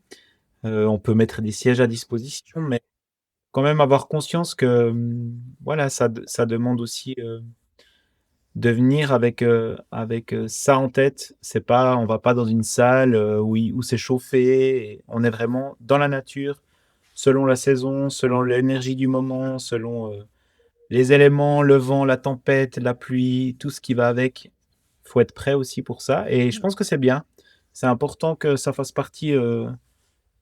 on peut mettre des sièges à disposition, mais quand même avoir conscience que voilà, ça demande aussi de venir avec ça en tête. C'est pas, on va pas dans une salle où c'est chauffé. On est vraiment dans la nature, selon la saison, selon l'énergie du moment, selon les éléments, le vent, la tempête, la pluie, tout ce qui va avec. Faut être prêt aussi pour ça. Et je pense que c'est bien. C'est important que ça fasse partie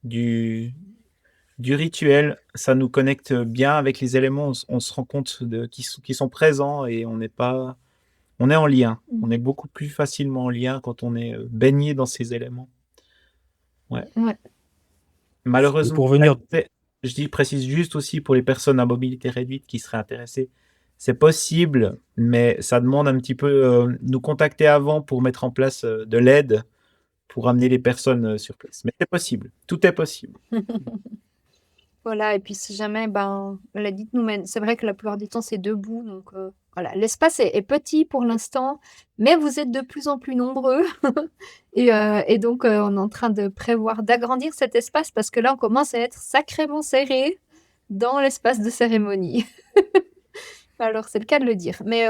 du rituel. Ça nous connecte bien avec les éléments. On se rend compte qu'ils sont présents et on est en lien. On est beaucoup plus facilement en lien quand on est baigné dans ces éléments. Ouais. Malheureusement, pour venir... précise juste aussi pour les personnes à mobilité réduite qui seraient intéressées, c'est possible, mais ça demande un petit peu nous contacter avant pour mettre en place de l'aide pour amener les personnes sur place. Mais c'est possible, tout est possible. Voilà, et puis si jamais, dites-nous, mais c'est vrai que la plupart du temps, c'est debout, donc voilà, l'espace est petit pour l'instant, mais vous êtes de plus en plus nombreux et donc on est en train de prévoir d'agrandir cet espace parce que là, on commence à être sacrément serré dans l'espace de cérémonie. Alors, c'est le cas de le dire. Mais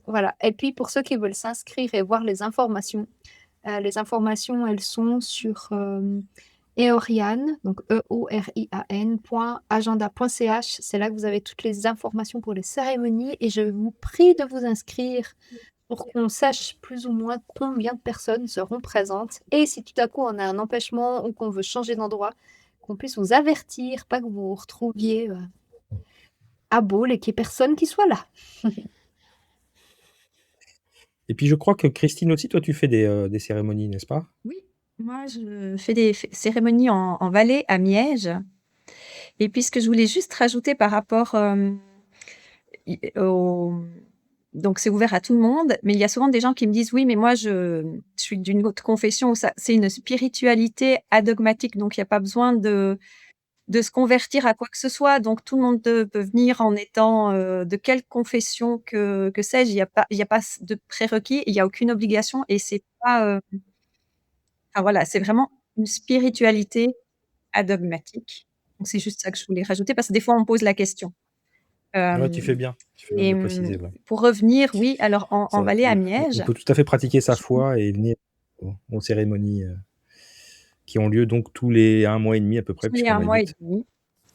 voilà. Et puis, pour ceux qui veulent s'inscrire et voir les informations, elles sont sur Eorian, donc eorian.agenda.ch. C'est là que vous avez toutes les informations pour les cérémonies. Et je vous prie de vous inscrire pour qu'on sache plus ou moins combien de personnes seront présentes. Et si tout à coup on a un empêchement ou qu'on veut changer d'endroit, qu'on puisse vous avertir, pas que vous vous retrouviez à Baule et qu'il n'y ait personne qui soit là. Et puis je crois que Christine aussi, toi tu fais des cérémonies, n'est-ce pas? Oui, moi je fais des cérémonies en Valais, à Miège. Et puis ce que je voulais juste rajouter par rapport donc c'est ouvert à tout le monde, mais il y a souvent des gens qui me disent oui, mais moi je suis d'une autre confession où c'est une spiritualité adogmatique, donc il n'y a pas besoin de se convertir à quoi que ce soit. Donc tout le monde peut venir en étant de quelle confession que sais-je. Il y a pas de prérequis, il n'y a aucune obligation et c'est pas. Enfin voilà, c'est vraiment une spiritualité adogmatique. Donc c'est juste ça que je voulais rajouter parce que des fois on me pose la question. Ouais, tu fais bien de Et le préciser, ouais. pour revenir, oui, alors en Ça Valais, à peut Miège, on peut tout à fait pratiquer sa je foi et venir aux cérémonies, qui ont lieu donc tous les 1 mois et demi à peu près tous les 1 puisqu'on a mois et 8. demi.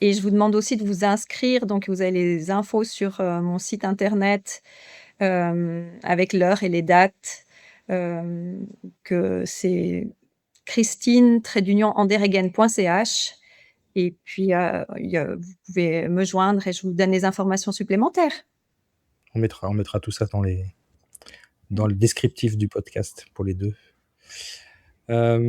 Et je vous demande aussi de vous inscrire, donc vous avez les infos sur mon site internet avec l'heure et les dates. Que c'est christine-anderegen.ch et puis vous pouvez me joindre et je vous donne les informations supplémentaires. On mettra tout ça dans le descriptif du podcast pour les 2. Alors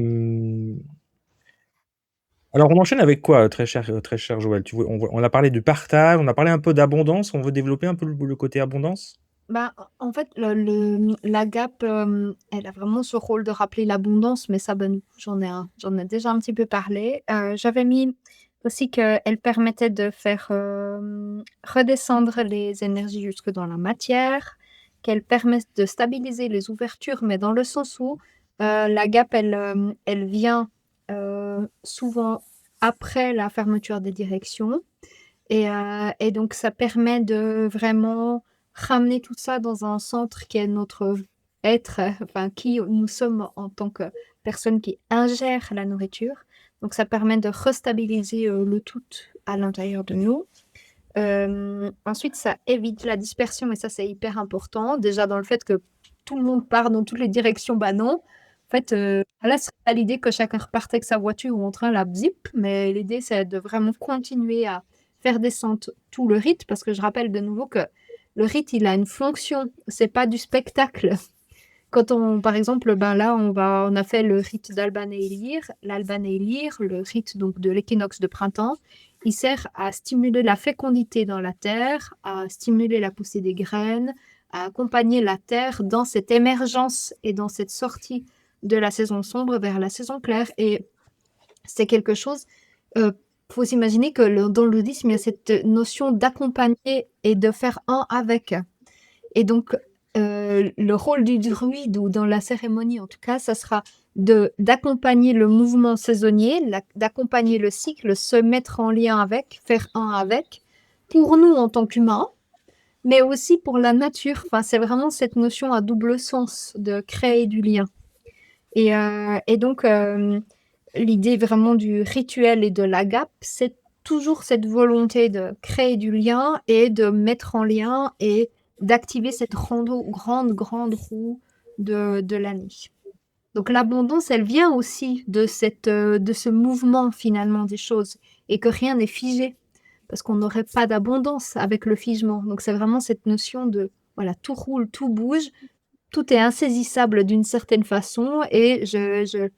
on enchaîne avec quoi, très cher Joël? On a parlé du partage, on a parlé un peu d'abondance, on veut développer un peu le côté abondance? Bah, en fait, l'agape, elle a vraiment ce rôle de rappeler l'abondance, mais ça, ben, j'en ai déjà un petit peu parlé. J'avais mis aussi qu'elle permettait de faire, redescendre les énergies jusque dans la matière, qu'elle permet de stabiliser les ouvertures, mais dans le sens où, l'agape, elle vient, souvent après la fermeture des directions et donc ça permet de vraiment ramener tout ça dans un centre qui est notre être, enfin qui nous sommes en tant que personne qui ingère la nourriture. Donc ça permet de restabiliser, le tout à l'intérieur de nous. Ensuite ça évite la dispersion et ça c'est hyper important. Déjà dans le fait que tout le monde part dans toutes les directions, bah non. En fait, là ce serait pas l'idée que chacun reparte avec sa voiture ou en train, la zip, mais l'idée c'est de vraiment continuer à faire descendre tout le rite parce que je rappelle de nouveau que le rite, il a une fonction, c'est pas du spectacle. Quand on, par exemple, ben là, on a fait le rite d'Alban et Élyre. L'Alban et Élyre, le rite donc de l'équinoxe de printemps, il sert à stimuler la fécondité dans la terre, à stimuler la poussée des graines, à accompagner la terre dans cette émergence et dans cette sortie de la saison sombre vers la saison claire. Et c'est quelque chose, faut s'imaginer que dans le bouddhisme, il y a cette notion d'accompagner et de faire un avec. Et donc, le rôle du druide, ou dans la cérémonie en tout cas, ça sera d'accompagner le mouvement saisonnier, d'accompagner le cycle, se mettre en lien avec, faire un avec, pour nous en tant qu'humains, mais aussi pour la nature. Enfin, c'est vraiment cette notion à double sens de créer du lien. Et donc, l'idée vraiment du rituel et de l'agape, c'est toujours cette volonté de créer du lien et de mettre en lien et d'activer cette grande roue de l'année. Donc l'abondance, elle vient aussi de ce mouvement finalement des choses et que rien n'est figé parce qu'on n'aurait pas d'abondance avec le figement. Donc c'est vraiment cette notion de, voilà, tout roule, tout bouge, tout est insaisissable d'une certaine façon et je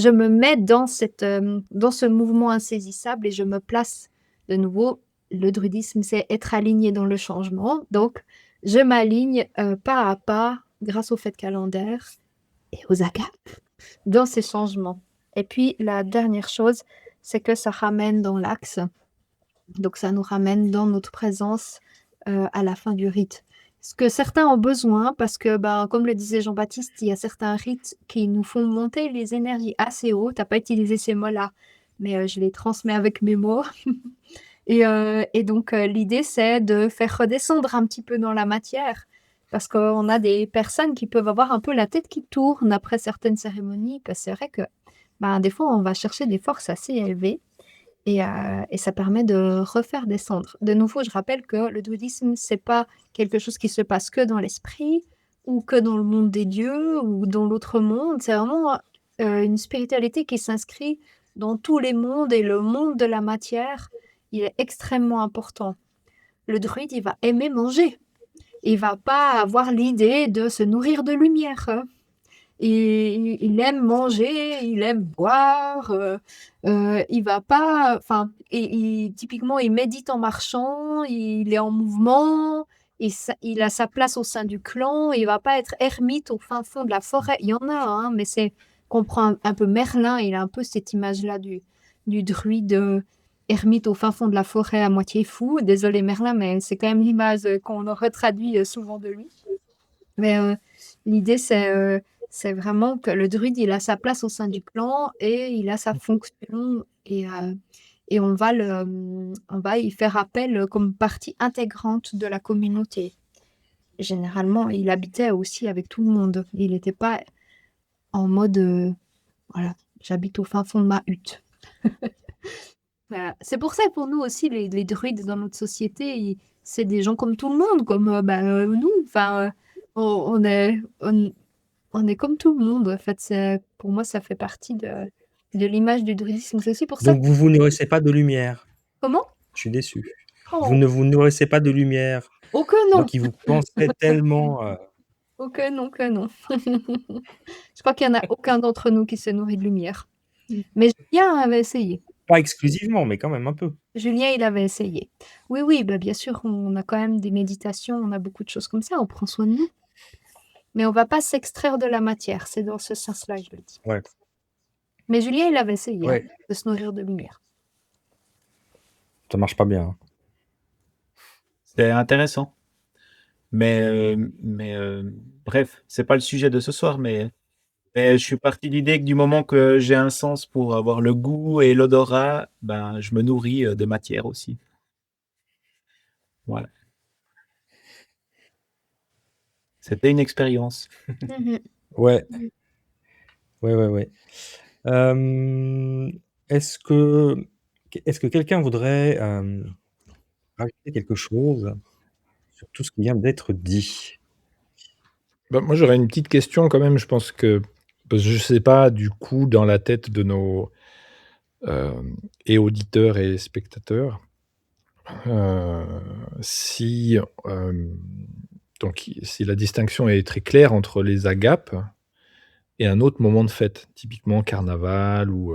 me mets dans ce mouvement insaisissable et je me place de nouveau. Le druidisme, c'est être aligné dans le changement. Donc, je m'aligne pas à pas grâce aux fêtes calendaires et aux agapes dans ces changements. Et puis, la dernière chose, c'est que ça ramène dans l'axe. Donc, ça nous ramène dans notre présence à la fin du rite. ce que certains ont besoin parce que, ben, comme le disait Jean-Baptiste, il y a certains rites qui nous font monter les énergies assez haut. Tu as pas utilisé ces mots-là, mais je les transmets avec mes mots et donc l'idée, c'est de faire redescendre un petit peu dans la matière parce qu'on a des personnes qui peuvent avoir un peu la tête qui tourne après certaines cérémonies parce que c'est vrai que, ben, des fois, on va chercher des forces assez élevées et ça permet de refaire descendre. De nouveau, je rappelle que le druidisme, c'est pas quelque chose qui se passe que dans l'esprit ou que dans le monde des dieux ou dans l'autre monde. C'est vraiment, une spiritualité qui s'inscrit dans tous les mondes et le monde de la matière, il est extrêmement important. Le druide, il va aimer manger. Il va pas avoir l'idée de se nourrir de lumière. Et il aime manger, il aime boire, il va pas enfin et typiquement, il médite en marchant, il est en mouvement et il a sa place au sein du clan, il va pas être ermite au fin fond de la forêt. Il y en a, hein, mais c'est qu'on prend un peu Merlin, il a un peu cette image-là du druide, ermite au fin fond de la forêt à moitié fou. Désolé Merlin, mais c'est quand même l'image, qu'on retraduit, souvent de lui. Mais l'idée, c'est vraiment que le druide, il a sa place au sein du clan et il a sa fonction et on va y faire appel comme partie intégrante de la communauté. Généralement, il habitait aussi avec tout le monde. Il n'était pas en mode, voilà, j'habite au fin fond de ma hutte. Voilà. C'est pour ça, pour nous aussi, les druides dans notre société, c'est des gens comme tout le monde, comme nous. Enfin, on est comme tout le monde. En fait, pour moi, ça fait partie de l'image du druidisme. C'est aussi pour ça. Donc vous vous nourrissez pas de lumière. Comment? Je suis déçu. Oh, Vous ne vous nourrissez pas de lumière. oh que non! Moi qui vous pensais tellement, Oh que non, que non. Je crois qu'il n'y en a aucun d'entre nous qui se nourrit de lumière. Mais Julien avait essayé. pas exclusivement, mais quand même un peu. Julien, il avait essayé. Oui, oui, bah, bien sûr, on a quand même des méditations, on a beaucoup de choses comme ça, on prend soin de nous. Mais on va pas s'extraire de la matière, c'est dans ce sens-là que je le dis. Ouais. Mais Julien, il avait essayé hein, Ouais. de se nourrir de lumière. Ça marche pas bien, hein. C'est intéressant. Mais bref, c'est pas le sujet de ce soir, mais je suis parti de l'idée que du moment que j'ai un sens pour avoir le goût et l'odorat, ben, je me nourris de matière aussi. Voilà. C'était une expérience. Mhm. Ouais. Ouais. Est-ce que quelqu'un voudrait, rajouter quelque chose sur tout ce qui vient d'être dit? Bah, moi, j'aurais une petite question quand même. Je pense que parce que je sais pas, du coup, dans la tête de nos, et auditeurs et spectateurs, heu, si, si la distinction est très claire entre les agapes et un autre moment de fête, typiquement carnaval Mmh. ou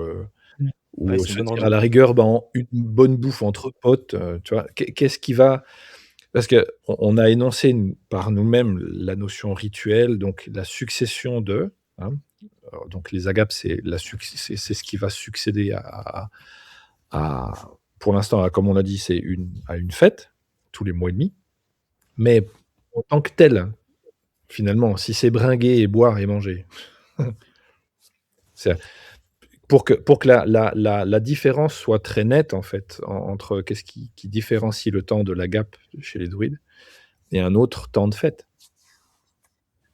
Ouais, c'est une se bonne dire à remarque. la rigueur, ben, une bonne bouffe entre potes, tu vois? Qu'est-ce qui va parce qu'on a énoncé par nous-mêmes la notion rituelle, donc la succession de, hein, donc les agapes, c'est ce qui va succéder à pour l'instant, comme on l'a dit, c'est à une fête, tous les mois et demi. Mais en tant que tel, finalement, si c'est bringuer et boire et manger, c'est pour que la différence soit très nette, en fait, entre qu'est-ce qui différencie le temps de l'agape chez les druides et un autre temps de fête.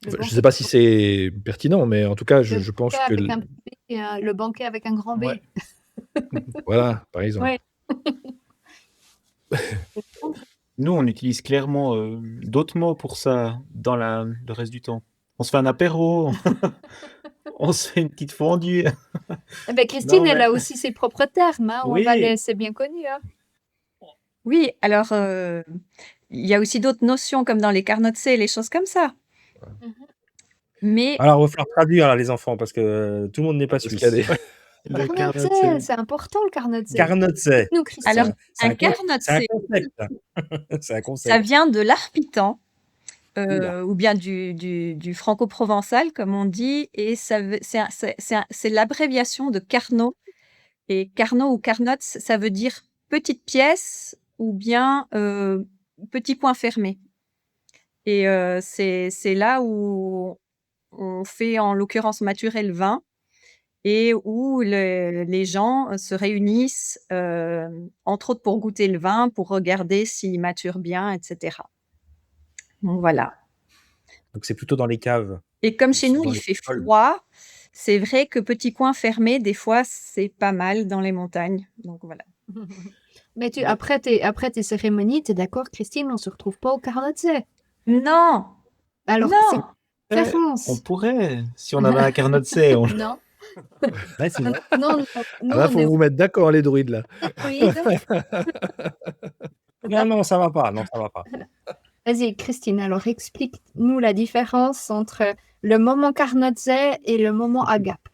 Le Je ne banquet, sais pas si c'est pertinent, mais en tout cas, je pense que avec un petit B, le banquet avec un grand B. Ouais. voilà, par exemple. Ouais. Nous, on utilise clairement d'autres mots pour ça dans le reste du temps. On se fait un apéro, on se fait une petite fondue. Eh ben, Christine, Non, elle mais- a aussi ses propres termes. Hein. Oui. C'est bien connu. Hein. Oui, alors il y a aussi d'autres notions comme dans les carnotse et les choses comme ça. Mhm. Mais Alors, il va falloir traduire là, les enfants, parce que tout le monde n'est pas Parce qu'il suisse. y a des Le Carnotse, carnotse. c'est important le carnotse. Carnotse. Nous, Christine. alors, C'est un un carnotse, concept. C'est un ça concept. vient de l'arpitan, Oula. ou bien du franco-provençal, comme on dit, et c'est l'abréviation de Carnot. Et Carnot ou Carnots, ça veut dire petite pièce ou bien petit point fermé. Et c'est là où on fait, en l'occurrence, maturer le vin et où les gens se réunissent, entre autres pour goûter le vin, pour regarder s'il mature bien, et cetera. Donc voilà. Donc c'est plutôt dans les caves, Et comme chez nous, dans il les fait écoles. froid, c'est vrai que petit coin fermé, des fois, c'est pas mal dans les montagnes. Donc voilà. Mais Mais- après tes cérémonies, tu es d'accord, Christine, on se retrouve pas au Carnotset. Non! Alors, c'est Non! on différence. pourrait, si on avait un carnot de C, on... Non, Ouais, c'est vrai. non, Ah nous, là, on faut est vous mettre d'accord, les druides, là. druides. Non, ça va pas, non, ça va pas. Vas-y, Christine, alors explique-nous la différence entre le moment Carnotset et le moment Agape.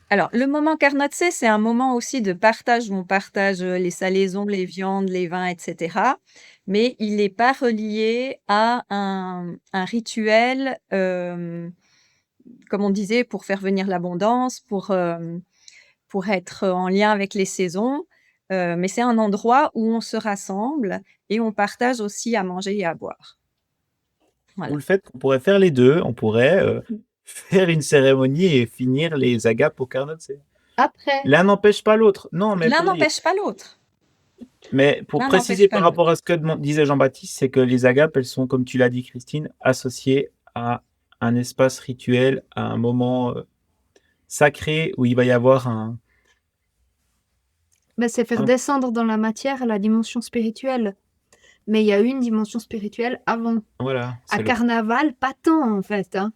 Alors, le moment Carnotset, c'est un moment aussi de partage où on partage les salaisons, les viandes, les vins, etc. Mais il n'est pas relié à un rituel, comme on disait, pour faire venir l'abondance, pour être en lien avec les saisons. Mais c'est un endroit où on se rassemble et on partage aussi à manger et à boire. Voilà. Ou le fait qu'on pourrait faire les deux, on pourrait faire une cérémonie et finir les agapes au carnot de C. Après, L'un n'empêche pas l'autre. Non, mais L'un pour dire. n'empêche pas l'autre. Mais pour L'un préciser n'empêche pas par rapport à ce que disait Jean-Baptiste, c'est que les agapes, elles sont, comme tu l'as dit, Christine, associées à un espace rituel, à un moment sacré où il va y avoir un. c'est faire descendre dans la matière la dimension spirituelle. Mais il y a une dimension spirituelle avant. Voilà. À c'est Carnaval, pas tant en fait. Hein.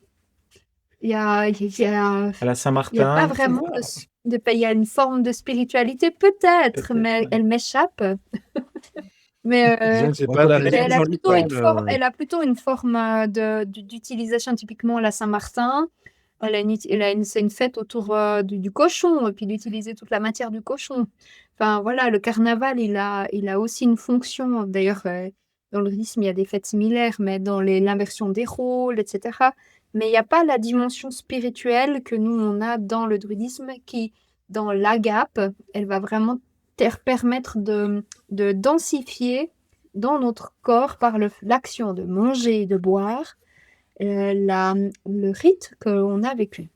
Il y a À la Il y a pas Saint-Martin. vraiment il y a une forme de spiritualité peut-être, mais elle m'échappe. Mais Disons que c'est Bon, pas quand la tu l'as dit elle dans a plutôt une l'école, forme, elle a plutôt une forme d'utilisation typiquement à la Saint-Martin. C'est une fête autour du cochon et puis d'utiliser toute la matière du cochon. Enfin voilà, le carnaval, il a aussi une fonction. D'ailleurs, dans le druidisme, il y a des fêtes similaires, mais dans l'inversion des rôles, etc. Mais il n'y a pas la dimension spirituelle que nous, on a dans le druidisme qui, dans l'agape, elle va vraiment permettre de densifier dans notre corps par l'action de manger et de boire le rite qu'on a vécu.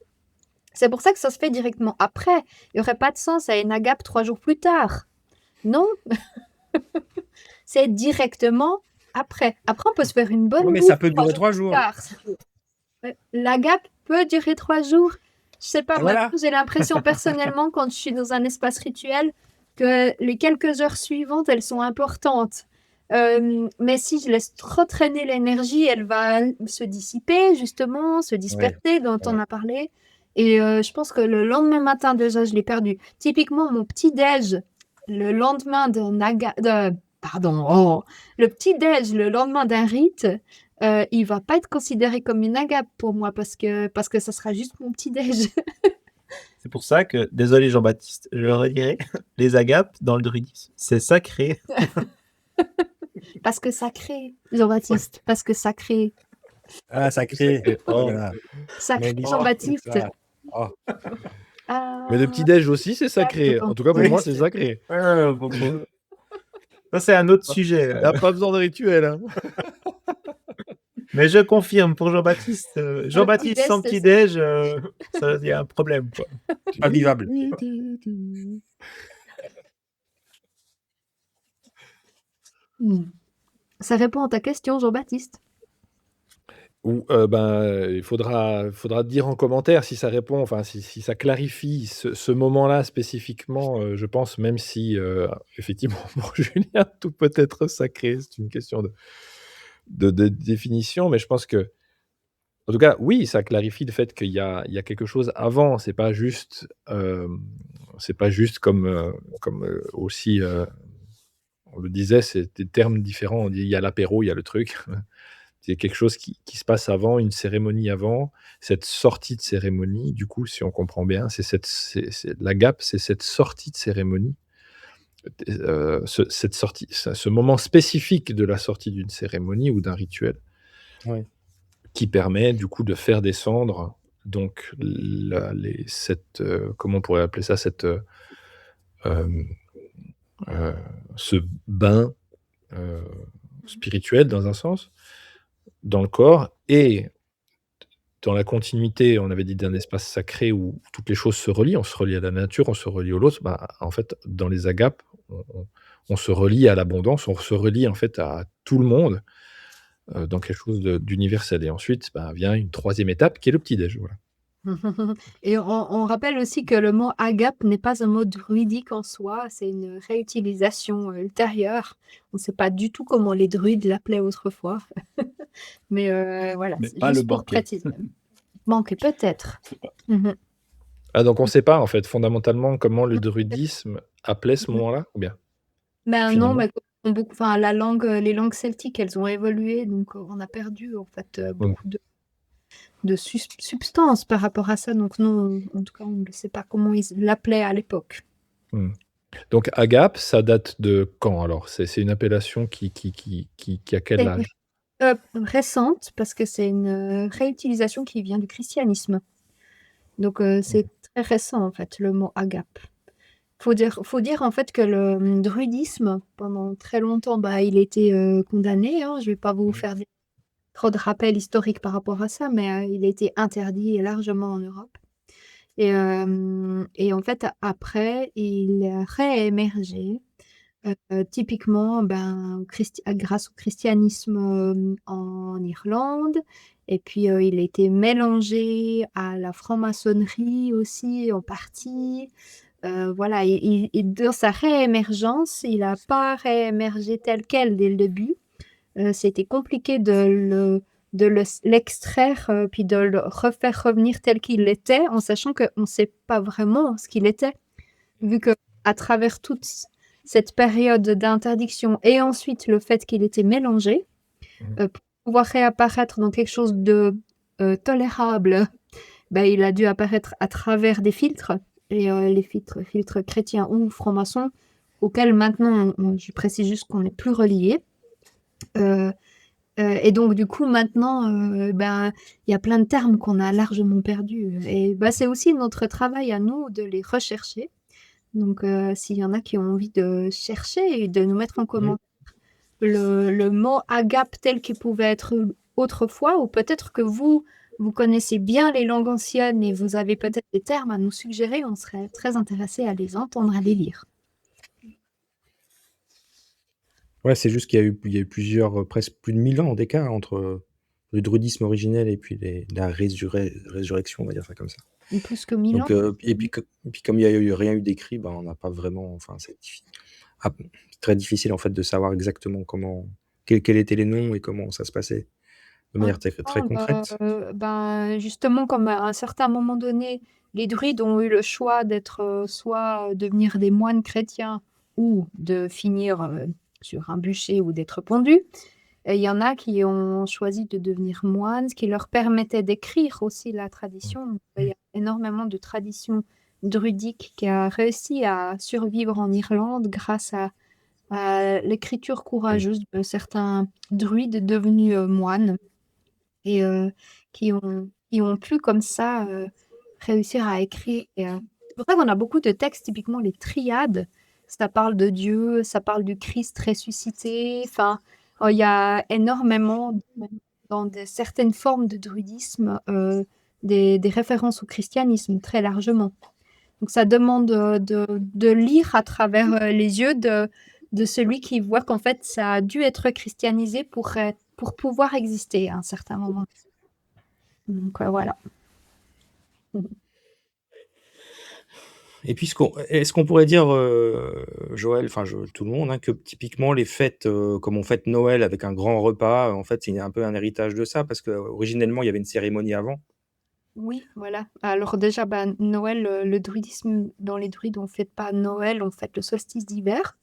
C'est pour ça que ça se fait directement après. Il n'y aurait pas de sens à une agape 3 jours plus tard. Non, c'est directement après. Après, on peut se faire une bonne Ouais, mais bouffe ça peut durer 3 plus jours. tard. L'agape peut durer 3 jours. Je sais pas, Et voilà. j'ai l'impression personnellement, quand je suis dans un espace rituel, que les quelques heures suivantes, elles sont importantes. Mais si je laisse trop traîner l'énergie, elle va se dissiper, justement, se disperser, dont on a parlé. Et je pense que le lendemain matin, déjà, je l'ai perdu. Typiquement, mon petit-déj, le lendemain le petit-déj, le lendemain d'un rite, il va pas être considéré comme une agape pour moi parce que ça sera juste mon petit-déj. C'est pour ça que, désolé Jean-Baptiste, je le redirai, les agapes dans le druidisme, c'est sacré. Parce que sacré, Jean-Baptiste, parce que sacré. Ah, sacré. Oh. Voilà. Sacré Mais Jean-Baptiste. ça. Oh. Ah, Mais le petit-déj aussi, c'est sacré. En tout cas, pour Oui, moi, c'est sacré. Ça, c'est un autre sujet. Il n'y a pas besoin de rituel. Hein. Mais je confirme pour Jean-Baptiste. Jean-Baptiste petit-déj, sans c'est petit-déj, il y a un problème. Quoi. Pas vivable. Ça répond à ta question, Jean-Baptiste. Ou il faudra dire en commentaire si ça répond, enfin si ça clarifie ce moment-là spécifiquement, je pense, même si effectivement pour Julien tout peut être sacré, c'est une question de définition, mais je pense que, en tout cas, oui, ça clarifie le fait qu'il y a quelque chose avant. C'est pas juste comme aussi on le disait, c'est des termes différents. On dit il y a l'apéro, il y a le truc. C'est quelque chose qui se passe avant, une cérémonie avant, cette sortie de cérémonie. Du coup, si on comprend bien, l'agape, c'est cette sortie de cérémonie, cette sortie, ce moment spécifique de la sortie d'une cérémonie ou d'un rituel, Oui. qui permet du coup de faire descendre donc comment on pourrait appeler ça, ce bain spirituel dans un sens, dans le corps et dans la continuité, on avait dit d'un espace sacré où toutes les choses se relient. On se relie à la nature, on se relie au l'autre. Bah, en fait, dans les agapes, on se relie à l'abondance, on se relie en fait à tout le monde, dans quelque chose d'universel. Et ensuite, bah, vient une troisième étape qui est le petit-déj. Voilà. Et on rappelle aussi que le mot agape n'est pas un mot druidique en soi, c'est une réutilisation ultérieure. On ne sait pas du tout comment les druides l'appelaient autrefois. Mais voilà, Mais c'est pas le juste pour banquet. préciser. Manquait peut-être. C'est pas- Mhm. Ah, donc on ne sait pas en fait fondamentalement comment le druidisme appelait ce moment-là, ou bien Ben non, finalement? mais enfin, la langue, les langues celtiques, elles ont évolué, donc on a perdu en fait Donc, beaucoup de substance par rapport à ça. Donc non, en tout cas, on ne sait pas comment ils l'appelaient à l'époque. donc agape, ça date de quand alors? C'est une appellation qui a quel C'est âge? récente parce que c'est une réutilisation qui vient du christianisme. Donc c'est très récent en fait, le mot agape. Faut dire en fait que le druidisme, pendant très longtemps, bah, il était condamné, hein. Je vais pas vous faire trop de rappels historiques par rapport à ça, mais il a été interdit largement en Europe. Et en fait, après, il a réémergé, typiquement, ben, grâce au christianisme en Irlande. Et puis, il a été mélangé à la franc-maçonnerie aussi, en partie. Voilà, et dans sa réémergence, il n'a pas réémergé tel quel dès le début. C'était compliqué l'extraire, puis de le refaire revenir tel qu'il était, en sachant qu'on ne sait pas vraiment ce qu'il était, vu que à travers toute cette période d'interdiction et ensuite le fait qu'il était mélangé, pour pouvoir réapparaître dans quelque chose de tolérable, ben, il a dû apparaître à travers des filtres, et les filtres chrétiens ou francs-maçons, auxquels maintenant, je précise juste qu'on n'est plus relié. Et donc du coup maintenant, ben, il y a plein de termes qu'on a largement perdus, et bah, c'est aussi notre travail à nous de les rechercher. Donc s'il y en a qui ont envie de chercher et de nous mettre en commentaire le mot agape tel qu'il pouvait être autrefois, ou peut-être que vous connaissez bien les langues anciennes et vous avez peut-être des termes à nous suggérer, on serait très intéressés à les entendre, à les lire. Ouais, c'est juste qu'il y a eu plusieurs, presque plus de 1000 ans d'écart entre le druidisme originel et puis la résurrection, on va dire ça comme ça. Et plus que 1000 ans. Donc, et puis comme il n'y a rien eu d'écrit, ben, on n'a pas vraiment, enfin, c'est très difficile en fait de savoir exactement quels étaient les noms et comment ça se passait de manière très concrète. Ben, justement, comme à un certain moment donné, les druides ont eu le choix d'être soit devenir des moines chrétiens ou de finir sur un bûcher ou d'être pendus. Et il y en a qui ont choisi de devenir moines, ce qui leur permettait d'écrire aussi la tradition. Donc, il y a énormément de traditions druidiques qui a réussi à survivre en Irlande grâce à l'écriture courageuse de certains druides devenus moines, et qui ont pu comme ça réussir à écrire. C'est pour ça qu'on a beaucoup de textes, typiquement les triades. Ça parle de Dieu, ça parle du Christ ressuscité. Enfin, il y a énormément, dans certaines formes de druidisme, des références au christianisme, très largement. Donc ça demande de lire à travers les yeux de celui qui voit qu'en fait, ça a dû être christianisé pour pouvoir exister à un certain moment. Donc voilà. Et puis, est-ce qu'on pourrait dire, Joël, enfin tout le monde, hein, que typiquement les fêtes, comme on fête Noël avec un grand repas, en fait, c'est un peu un héritage de ça, parce qu'originellement, il y avait une cérémonie avant. Oui, voilà. Alors déjà, Noël, le druidisme, dans les druides, on ne fête pas Noël, on fête le solstice d'hiver,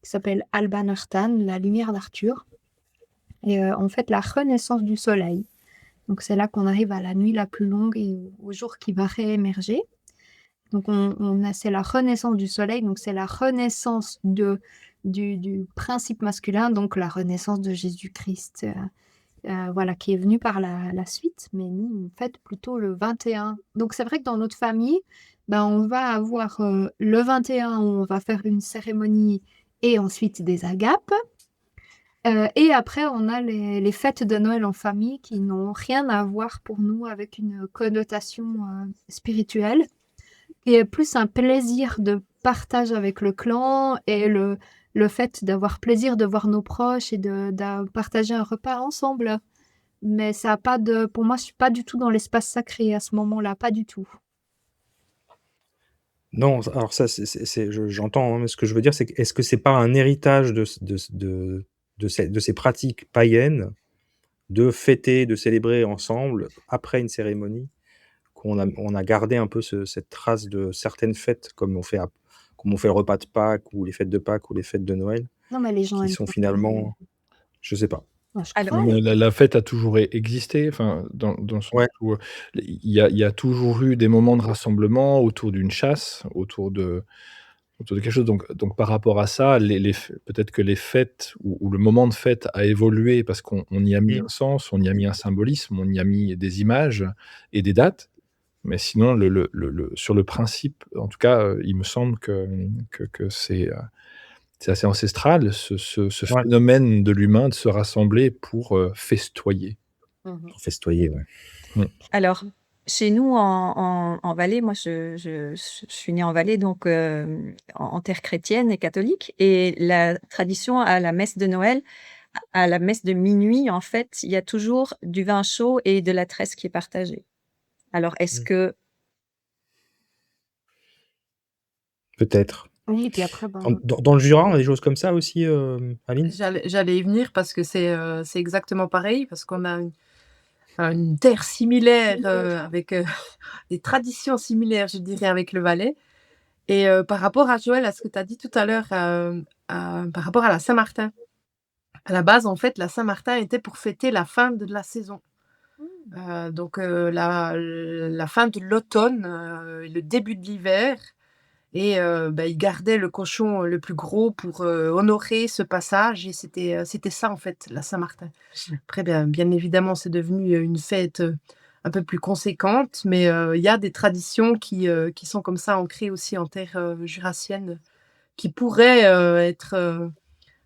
qui s'appelle Alban Artan, la lumière d'Arthur. Et on fête la renaissance du soleil. Donc c'est là qu'on arrive à la nuit la plus longue et au jour qui va réémerger. Donc c'est la renaissance du soleil, donc c'est la renaissance du principe masculin, donc la renaissance de Jésus-Christ, voilà, qui est venu par la suite. Mais nous, on fête plutôt le 21. Donc c'est vrai que dans notre famille, on va avoir le 21 où on va faire une cérémonie et ensuite des agapes. Et après, on a les fêtes de Noël en famille qui n'ont rien à voir pour nous avec une connotation spirituelle, qui est plus un plaisir de partage avec le clan et le fait d'avoir plaisir de voir nos proches et de partager un repas ensemble. Mais ça a pas de, pour moi, je suis pas du tout dans l'espace sacré à ce moment-là, pas du tout. Non, alors ça, j'entends, hein, mais ce que je veux dire, c'est que est-ce que c'est pas un héritage de ces pratiques païennes de fêter, de célébrer ensemble après une cérémonie, on a gardé un peu cette trace de certaines fêtes, comme on fait le repas de Pâques ou les fêtes de Pâques ou les fêtes de Noël, Non, mais les gens qui aiment sont pas. finalement, je sais pas. Moi, je Alors, crois. Mais la fête a toujours existé, enfin, dans le sens Ouais. où il y a toujours eu des moments de rassemblement autour d'une chasse, autour de quelque chose. Donc par rapport à ça, peut-être que les fêtes ou le moment de fête a évolué parce qu'on y a mis un sens, on y a mis un symbolisme, on y a mis des images et des dates. Mais sinon, sur le principe, en tout cas, il me semble que c'est assez ancestral, ce Ouais. phénomène de l'humain de se rassembler pour festoyer. Pour festoyer, ouais. Alors, chez nous en Valais, moi je suis née en Valais, donc en terre chrétienne et catholique, et la tradition à la messe de Noël, à la messe de minuit, en fait, il y a toujours du vin chaud et de la tresse qui est partagée. Alors, est-ce Mmh. que Peut-être. Oui, et puis après, Dans le Jura, on a des choses comme ça aussi, Aline? J'allais y venir parce que c'est exactement pareil, parce qu'on a une terre similaire, avec des traditions similaires, je dirais, avec le Valais. Et par rapport à Joël, à ce que tu as dit tout à l'heure, par rapport à la Saint-Martin. À la base, en fait, la Saint-Martin était pour fêter la fin de la saison. Donc la fin de l'automne, et le début de l'hiver. Et ils gardaient le cochon le plus gros pour honorer ce passage, et c'était ça, en fait, la Saint-Martin. Après, bien évidemment, c'est devenu une fête un peu plus conséquente, mais il y a des traditions qui sont comme ça ancrées aussi en terre jurassienne, qui pourraient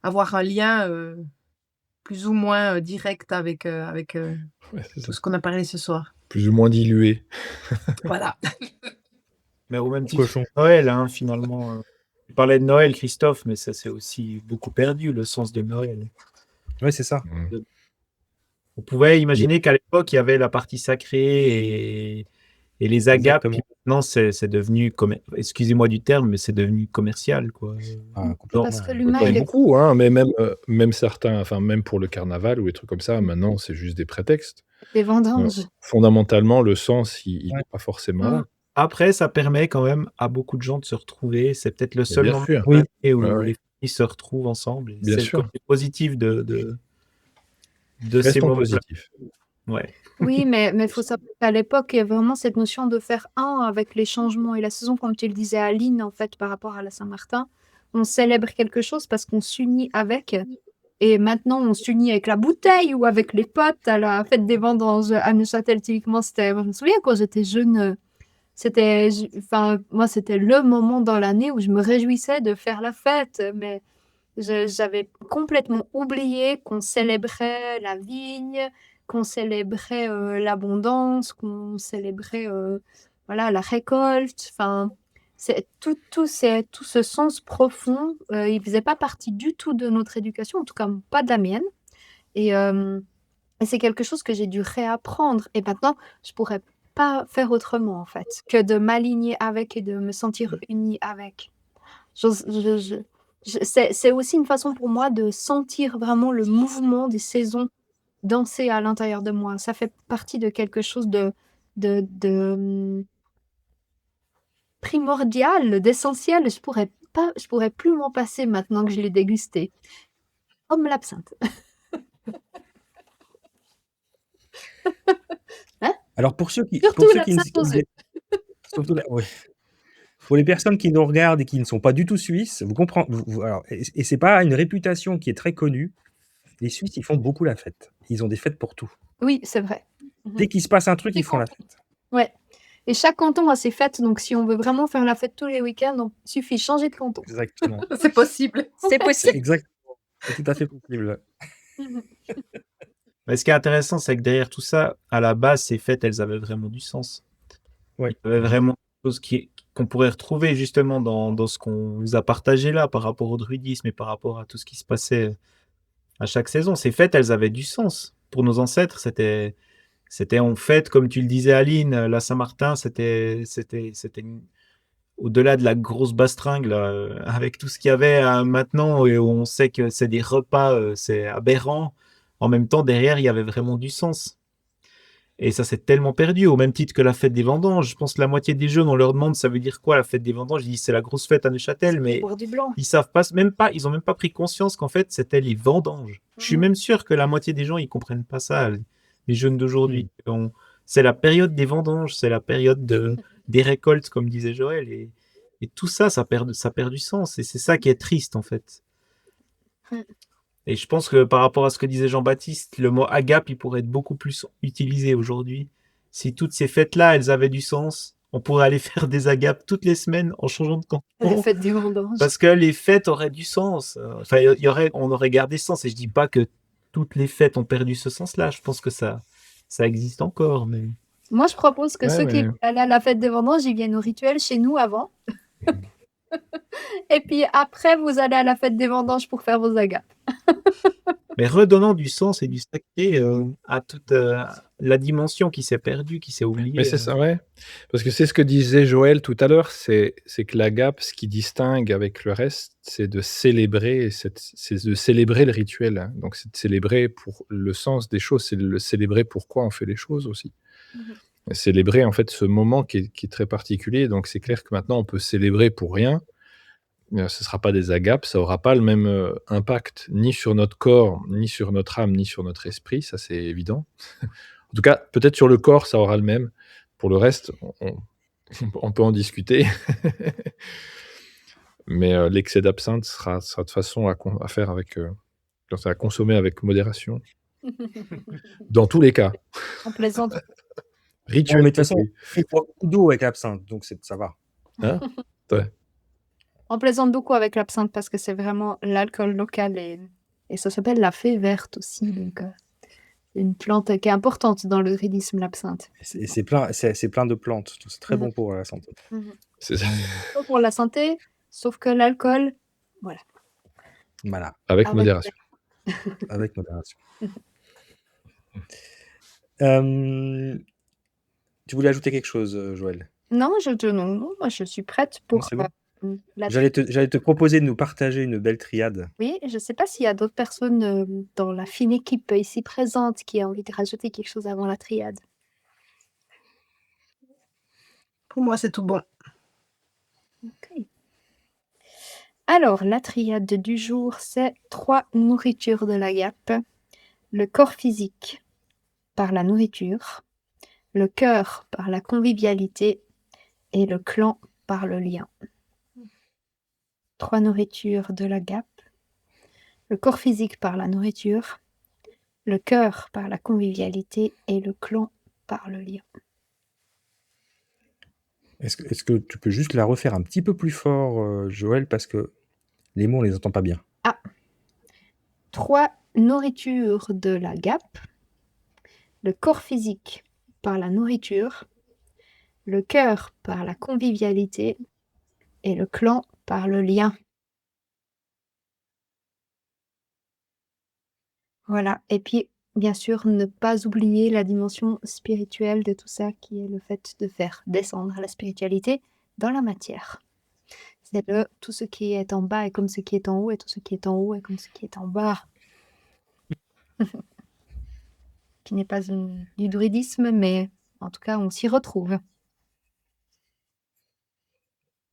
avoir un lien plus ou moins direct avec Ouais, c'est tout ça. ce qu'on a parlé ce soir. Plus ou moins dilué. Voilà. Mais au même titre Cochon. que Noël, hein, finalement. Tu parlais de Noël, Christophe, mais ça c'est aussi beaucoup perdu, le sens de Noël. Ouais, c'est ça. On pouvait imaginer qu'à l'époque, il y avait la partie sacrée et les agapes. Exactement. Puis maintenant, c'est devenu, excusez-moi du terme, mais c'est devenu commercial, quoi. Ah, complètement. Parce que l'humain, Pas il est beaucoup, hein, mais même certains, enfin même pour le carnaval ou des trucs comme ça, maintenant c'est juste des prétextes. des vendanges. Fondamentalement, le sens, il Ouais. n'est pas forcément là. Après, ça permet quand même à beaucoup de gens de se retrouver. C'est peut-être le seul bien moment sûr. de l'année où Ouais, ouais. les familles se retrouvent ensemble. Et Bien c'est sûr. le côté positif de ces Restons moments. positifs. Ouais. Oui, mais faut savoir qu'à l'époque, il y a vraiment cette notion de faire un avec les changements et la saison, comme tu le disais, Aline, en fait, par rapport à la Saint-Martin. On célèbre quelque chose parce qu'on s'unit avec. Et maintenant, on s'unit avec la bouteille ou avec les potes à la fête des vendanges à Neuchâtel. Typiquement, moi, je me souviens quand j'étais jeune, moi, c'était le moment dans l'année où je me réjouissais de faire la fête. Mais j'avais complètement oublié qu'on célébrait la vigne, qu'on célébrait l'abondance, qu'on célébrait voilà, la récolte. Enfin, c'est tout ce sens profond, il faisait pas partie du tout de notre éducation, en tout cas pas de la mienne. Et c'est quelque chose que j'ai dû réapprendre. Et maintenant, je pourrais pas faire autrement, en fait, que de m'aligner avec et de me sentir unie avec. C'est aussi une façon pour moi de sentir vraiment le mouvement des saisons danser à l'intérieur de moi. Ça fait partie de quelque chose de primordial, d'essentiel. Je pourrais plus m'en passer maintenant que je l'ai dégusté. Comme l'absinthe. Alors pour ceux qui Surtout qui ne l'absinthe aux œufs. surtout ouais. Pour les personnes qui nous regardent et qui ne sont pas du tout suisses, vous comprenez, alors, et c'est pas une réputation qui est très connue. Les Suisses, ils font beaucoup la fête. Ils ont des fêtes pour tout. Oui, c'est vrai. Dès qu'il se passe un truc, Des ils font la fête. Ouais. Et chaque canton a ses fêtes, donc si on veut vraiment faire la fête tous les week-ends, il suffit de changer de canton. Exactement. C'est possible. c'est possible? Exact. C'est tout à fait possible. Mais ce qui est intéressant, c'est que derrière tout ça, à la base, ces fêtes, elles avaient vraiment du sens. Oui. Il y avait vraiment quelque chose qu'on pourrait retrouver justement dans ce qu'on vous a partagé là par rapport au druidisme et par rapport à tout ce qui se passait à chaque saison. Ces fêtes, elles avaient du sens. Pour nos ancêtres, c'était en fête, comme tu le disais, Aline, la Saint-Martin, au-delà de la grosse bastringue, là, avec tout ce qu'il y avait maintenant, et où on sait que c'est des repas, c'est aberrant. En même temps, derrière, il y avait vraiment du sens. Et ça s'est tellement perdu, au même titre que la fête des vendanges. Je pense que la moitié des jeunes, on leur demande ça veut dire quoi la fête des vendanges. Ils disent c'est la grosse fête à Neuchâtel, mais Pour du blanc. ils savent pas, ils ont même pas pris conscience qu'en fait c'était les vendanges. Je suis même sûr que la moitié des gens ils comprennent pas ça, les jeunes d'aujourd'hui. C'est la période des vendanges, c'est la période des récoltes, comme disait Joël, et tout ça, ça perd du sens, et c'est ça qui est triste en fait. Mm. Et je pense que par rapport à ce que disait Jean-Baptiste, le mot agape, il pourrait être beaucoup plus utilisé aujourd'hui. Si toutes ces fêtes-là, elles avaient du sens, on pourrait aller faire des agapes toutes les semaines en changeant de La canton. fête des vendanges. Parce que les fêtes auraient du sens. Enfin, on aurait gardé sens. Et je dis pas que toutes les fêtes ont perdu ce sens-là. Je pense que ça existe encore. Mais Moi, je propose que Ouais, ceux qui mais- allaient à la fête des vendanges, ils viennent au rituel chez nous avant. Et puis après, vous allez à la fête des vendanges pour faire vos agapes. redonnant du sens et du sacré à toute la dimension qui s'est perdue, qui s'est oubliée. Mais c'est ça, ouais. Parce que c'est ce que disait Joël tout à l'heure, c'est que l'agape, ce qui distingue avec le reste, c'est de célébrer, c'est de célébrer le rituel, hein. Donc c'est de célébrer pour le sens des choses, c'est de le célébrer pourquoi on fait les choses aussi. Et célébrer en fait ce moment qui est très particulier. Donc c'est clair que maintenant on peut célébrer pour rien. Ce ne sera pas des agapes, ça aura pas le même impact ni sur notre corps, ni sur notre âme, ni sur notre esprit, ça c'est évident. En tout cas, peut-être sur le corps, ça aura le même. Pour le reste, on peut en discuter. Mais l'excès d'absinthe sera de façon à faire avec, à consommer avec modération. Dans tous les cas. On plaisante. Bon, Rituel. mais de toute façon, compris. il faut beaucoup d'eau avec l'absinthe, donc ça va. Hein Ouais. On plaisante beaucoup avec l'absinthe parce que c'est vraiment l'alcool local et ça s'appelle la fée verte aussi. Donc, c'est une plante qui est importante dans le druidisme, l'absinthe. Et c'est plein de plantes, donc c'est très bon pour la santé. C'est ça. Pas pour la santé, sauf que l'alcool, Voilà, Avec Avec- modération. avec modération. Tu voulais ajouter quelque chose, Joël? non, non, moi je suis prête Non, pour c'est bon. la J'allais te proposer de nous partager une belle triade. Oui, je ne sais pas s'il y a d'autres personnes dans la fine équipe ici présente qui a envie de rajouter quelque chose avant la triade. Pour moi, c'est tout bon. Ok. Alors, la triade du jour, c'est 3 nourritures de l'agape. Le corps physique par la nourriture, le cœur par la convivialité et le clan par le lien. 3 nourritures de l'agape. Le corps physique par la nourriture, le cœur par la convivialité et le clan par le lien. Est-ce que tu peux juste la refaire un petit peu plus fort, Joël, parce que les mots, on les entend pas bien. 3 nourritures de l'agape. Le corps physique par la nourriture, le cœur par la convivialité et le clan par le lien. Voilà, et puis bien sûr ne pas oublier la dimension spirituelle de tout ça qui est le fait de faire descendre la spiritualité dans la matière. C'est tout ce qui est en bas est comme ce qui est en haut et tout ce qui est en haut est comme ce qui est en bas. Qui n'est pas du druidisme, mais en tout cas on s'y retrouve.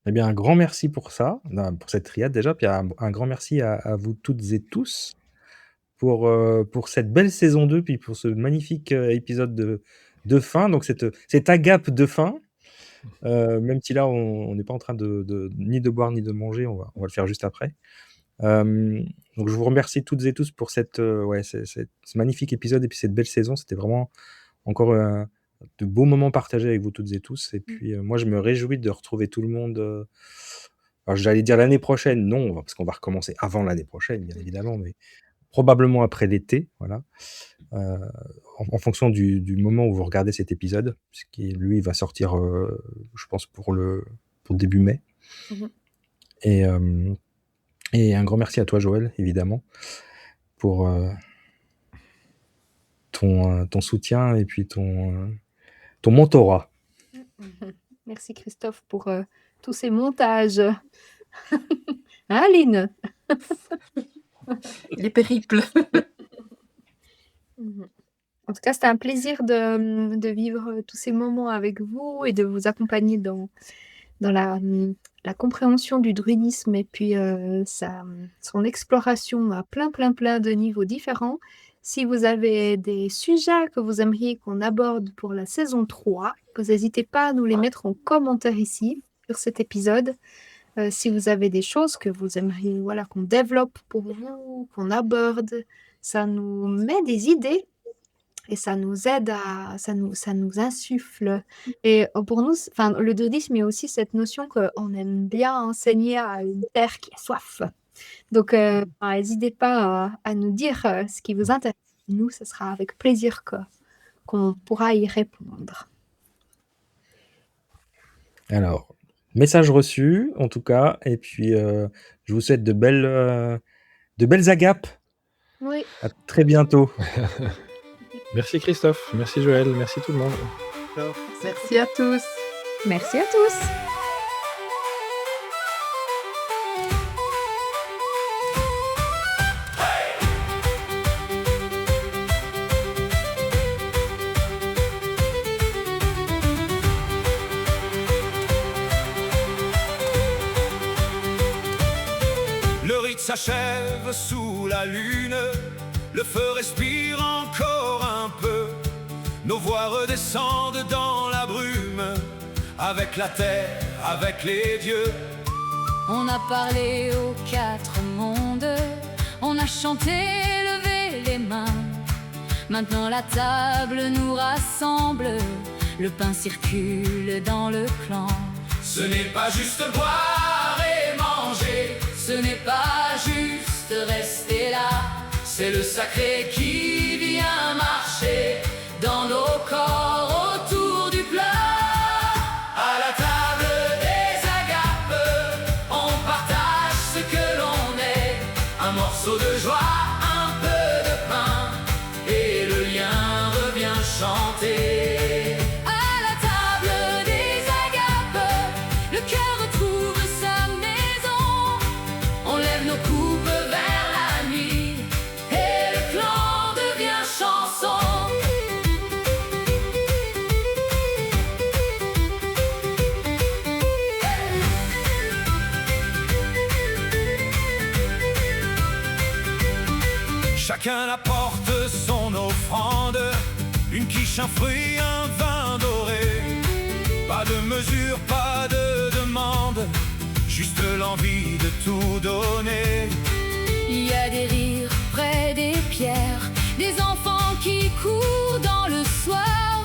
Eh bien, un grand merci pour ça, pour cette triade déjà, puis un grand merci à vous toutes et tous pour cette belle saison 2, puis pour ce magnifique épisode de fin, donc cette agape de fin, même si là, on n'est pas en train ni de boire ni de manger, on va le faire juste après. Donc je vous remercie toutes et tous pour ce magnifique épisode et puis cette belle saison. C'était vraiment encore de beaux moments partagés avec vous toutes et tous. Et puis moi, je me réjouis de retrouver tout le monde Alors j'allais dire l'année prochaine, non, parce qu'on va recommencer avant l'année prochaine, bien évidemment, mais probablement après l'été, voilà. Heu, en fonction du moment où vous regardez cet épisode, puisqu'il lui, il va sortir, je pense pour début mai. Mmh. Et hem et un grand merci à toi Joël, évidemment, pour, ton soutien et puis ton mentorat. Merci Christophe pour, tous ces montages. Hein Aline? Les périples. Mmh. En tout cas, c'était un plaisir de vivre, tous ces moments avec vous et de vous accompagner dans la compréhension du druidisme et puis, son exploration à plein de niveaux différents. Si vous avez des sujets que vous aimeriez qu'on aborde pour la saison 3, vous n'hésitez pas à nous les mettre en commentaire ici, sur cet épisode. Si vous avez des choses que vous aimeriez, voilà, qu'on développe pour vous, qu'on aborde, ça nous met des idées et ça nous aide ça nous insuffle et pour nous, enfin, le druidisme, il y a aussi cette notion qu'on aime bien enseigner à une terre qui a soif. Donc, enfin, n'hésitez pas à nous dire, ce qui vous intéresse. Nous, ce sera avec plaisir qu'on pourra y répondre. Alors, message reçu en tout cas et puis, je vous souhaite de belles agapes. Oui. À très bientôt. Merci Christophe, merci Joël, merci tout le monde. Merci à tous. Merci à tous. Le rite s'achève sous la lune, le feu respire encore un peu. Nos voix redescendent dans la brume, avec la terre, avec les dieux. On a parlé aux quatre mondes, on a chanté, levé les mains. Maintenant la table nous rassemble, le pain circule dans le clan. Ce n'est pas juste boire et manger, Ce n'est pas juste rester là, c'est le sacré qui vient marcher dans nos corps autour du plat. à la table des agapes. On partage ce que l'on est, un morceau de joie, un peu de pain, et le lien revient chanter. À la table des agapes, le cœur retrouve sa maison. On lève nos coupes vers la nuit, Et le clan devient chanson. chacun apporte son offrande, une quiche, un fruit, un vin doré. Pas de mesure, pas de demande, juste l'envie de tout donner. Il y a des rires près des pierres, des enfants qui courent dans le soir,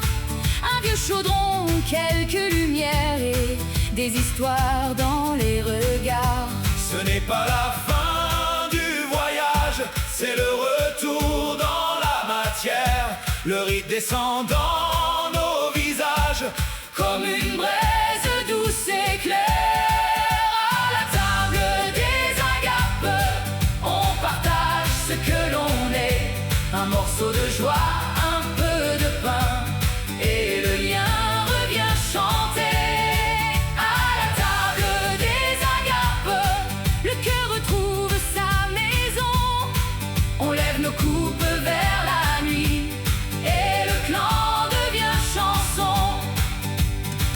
un vieux chaudron, quelques lumières et des histoires dans les regards. Ce n'est pas la fin du voyage, c'est le retour dans la matière. Le rite descend dans nos visages comme une braise douce et claire. À la table des agapes, on partage ce que l'on est, un morceau de joie, un peu de pain, et le lien revient chanter. À la table des agapes, le cœur retrouve sa maison. On lève nos coupes vers la nuit, Et le clan devient chanson.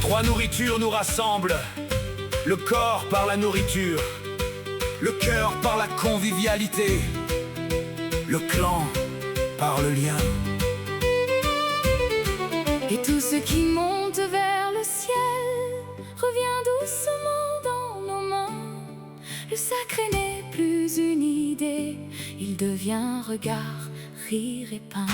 trois nourritures nous rassemblent, le corps par la nourriture, le cœur par la convivialité, le clan par le lien. Et tout ce qui monte vers le ciel revient doucement dans nos mains. Le sacré n'est plus une idée, il devient regard, rire et pain.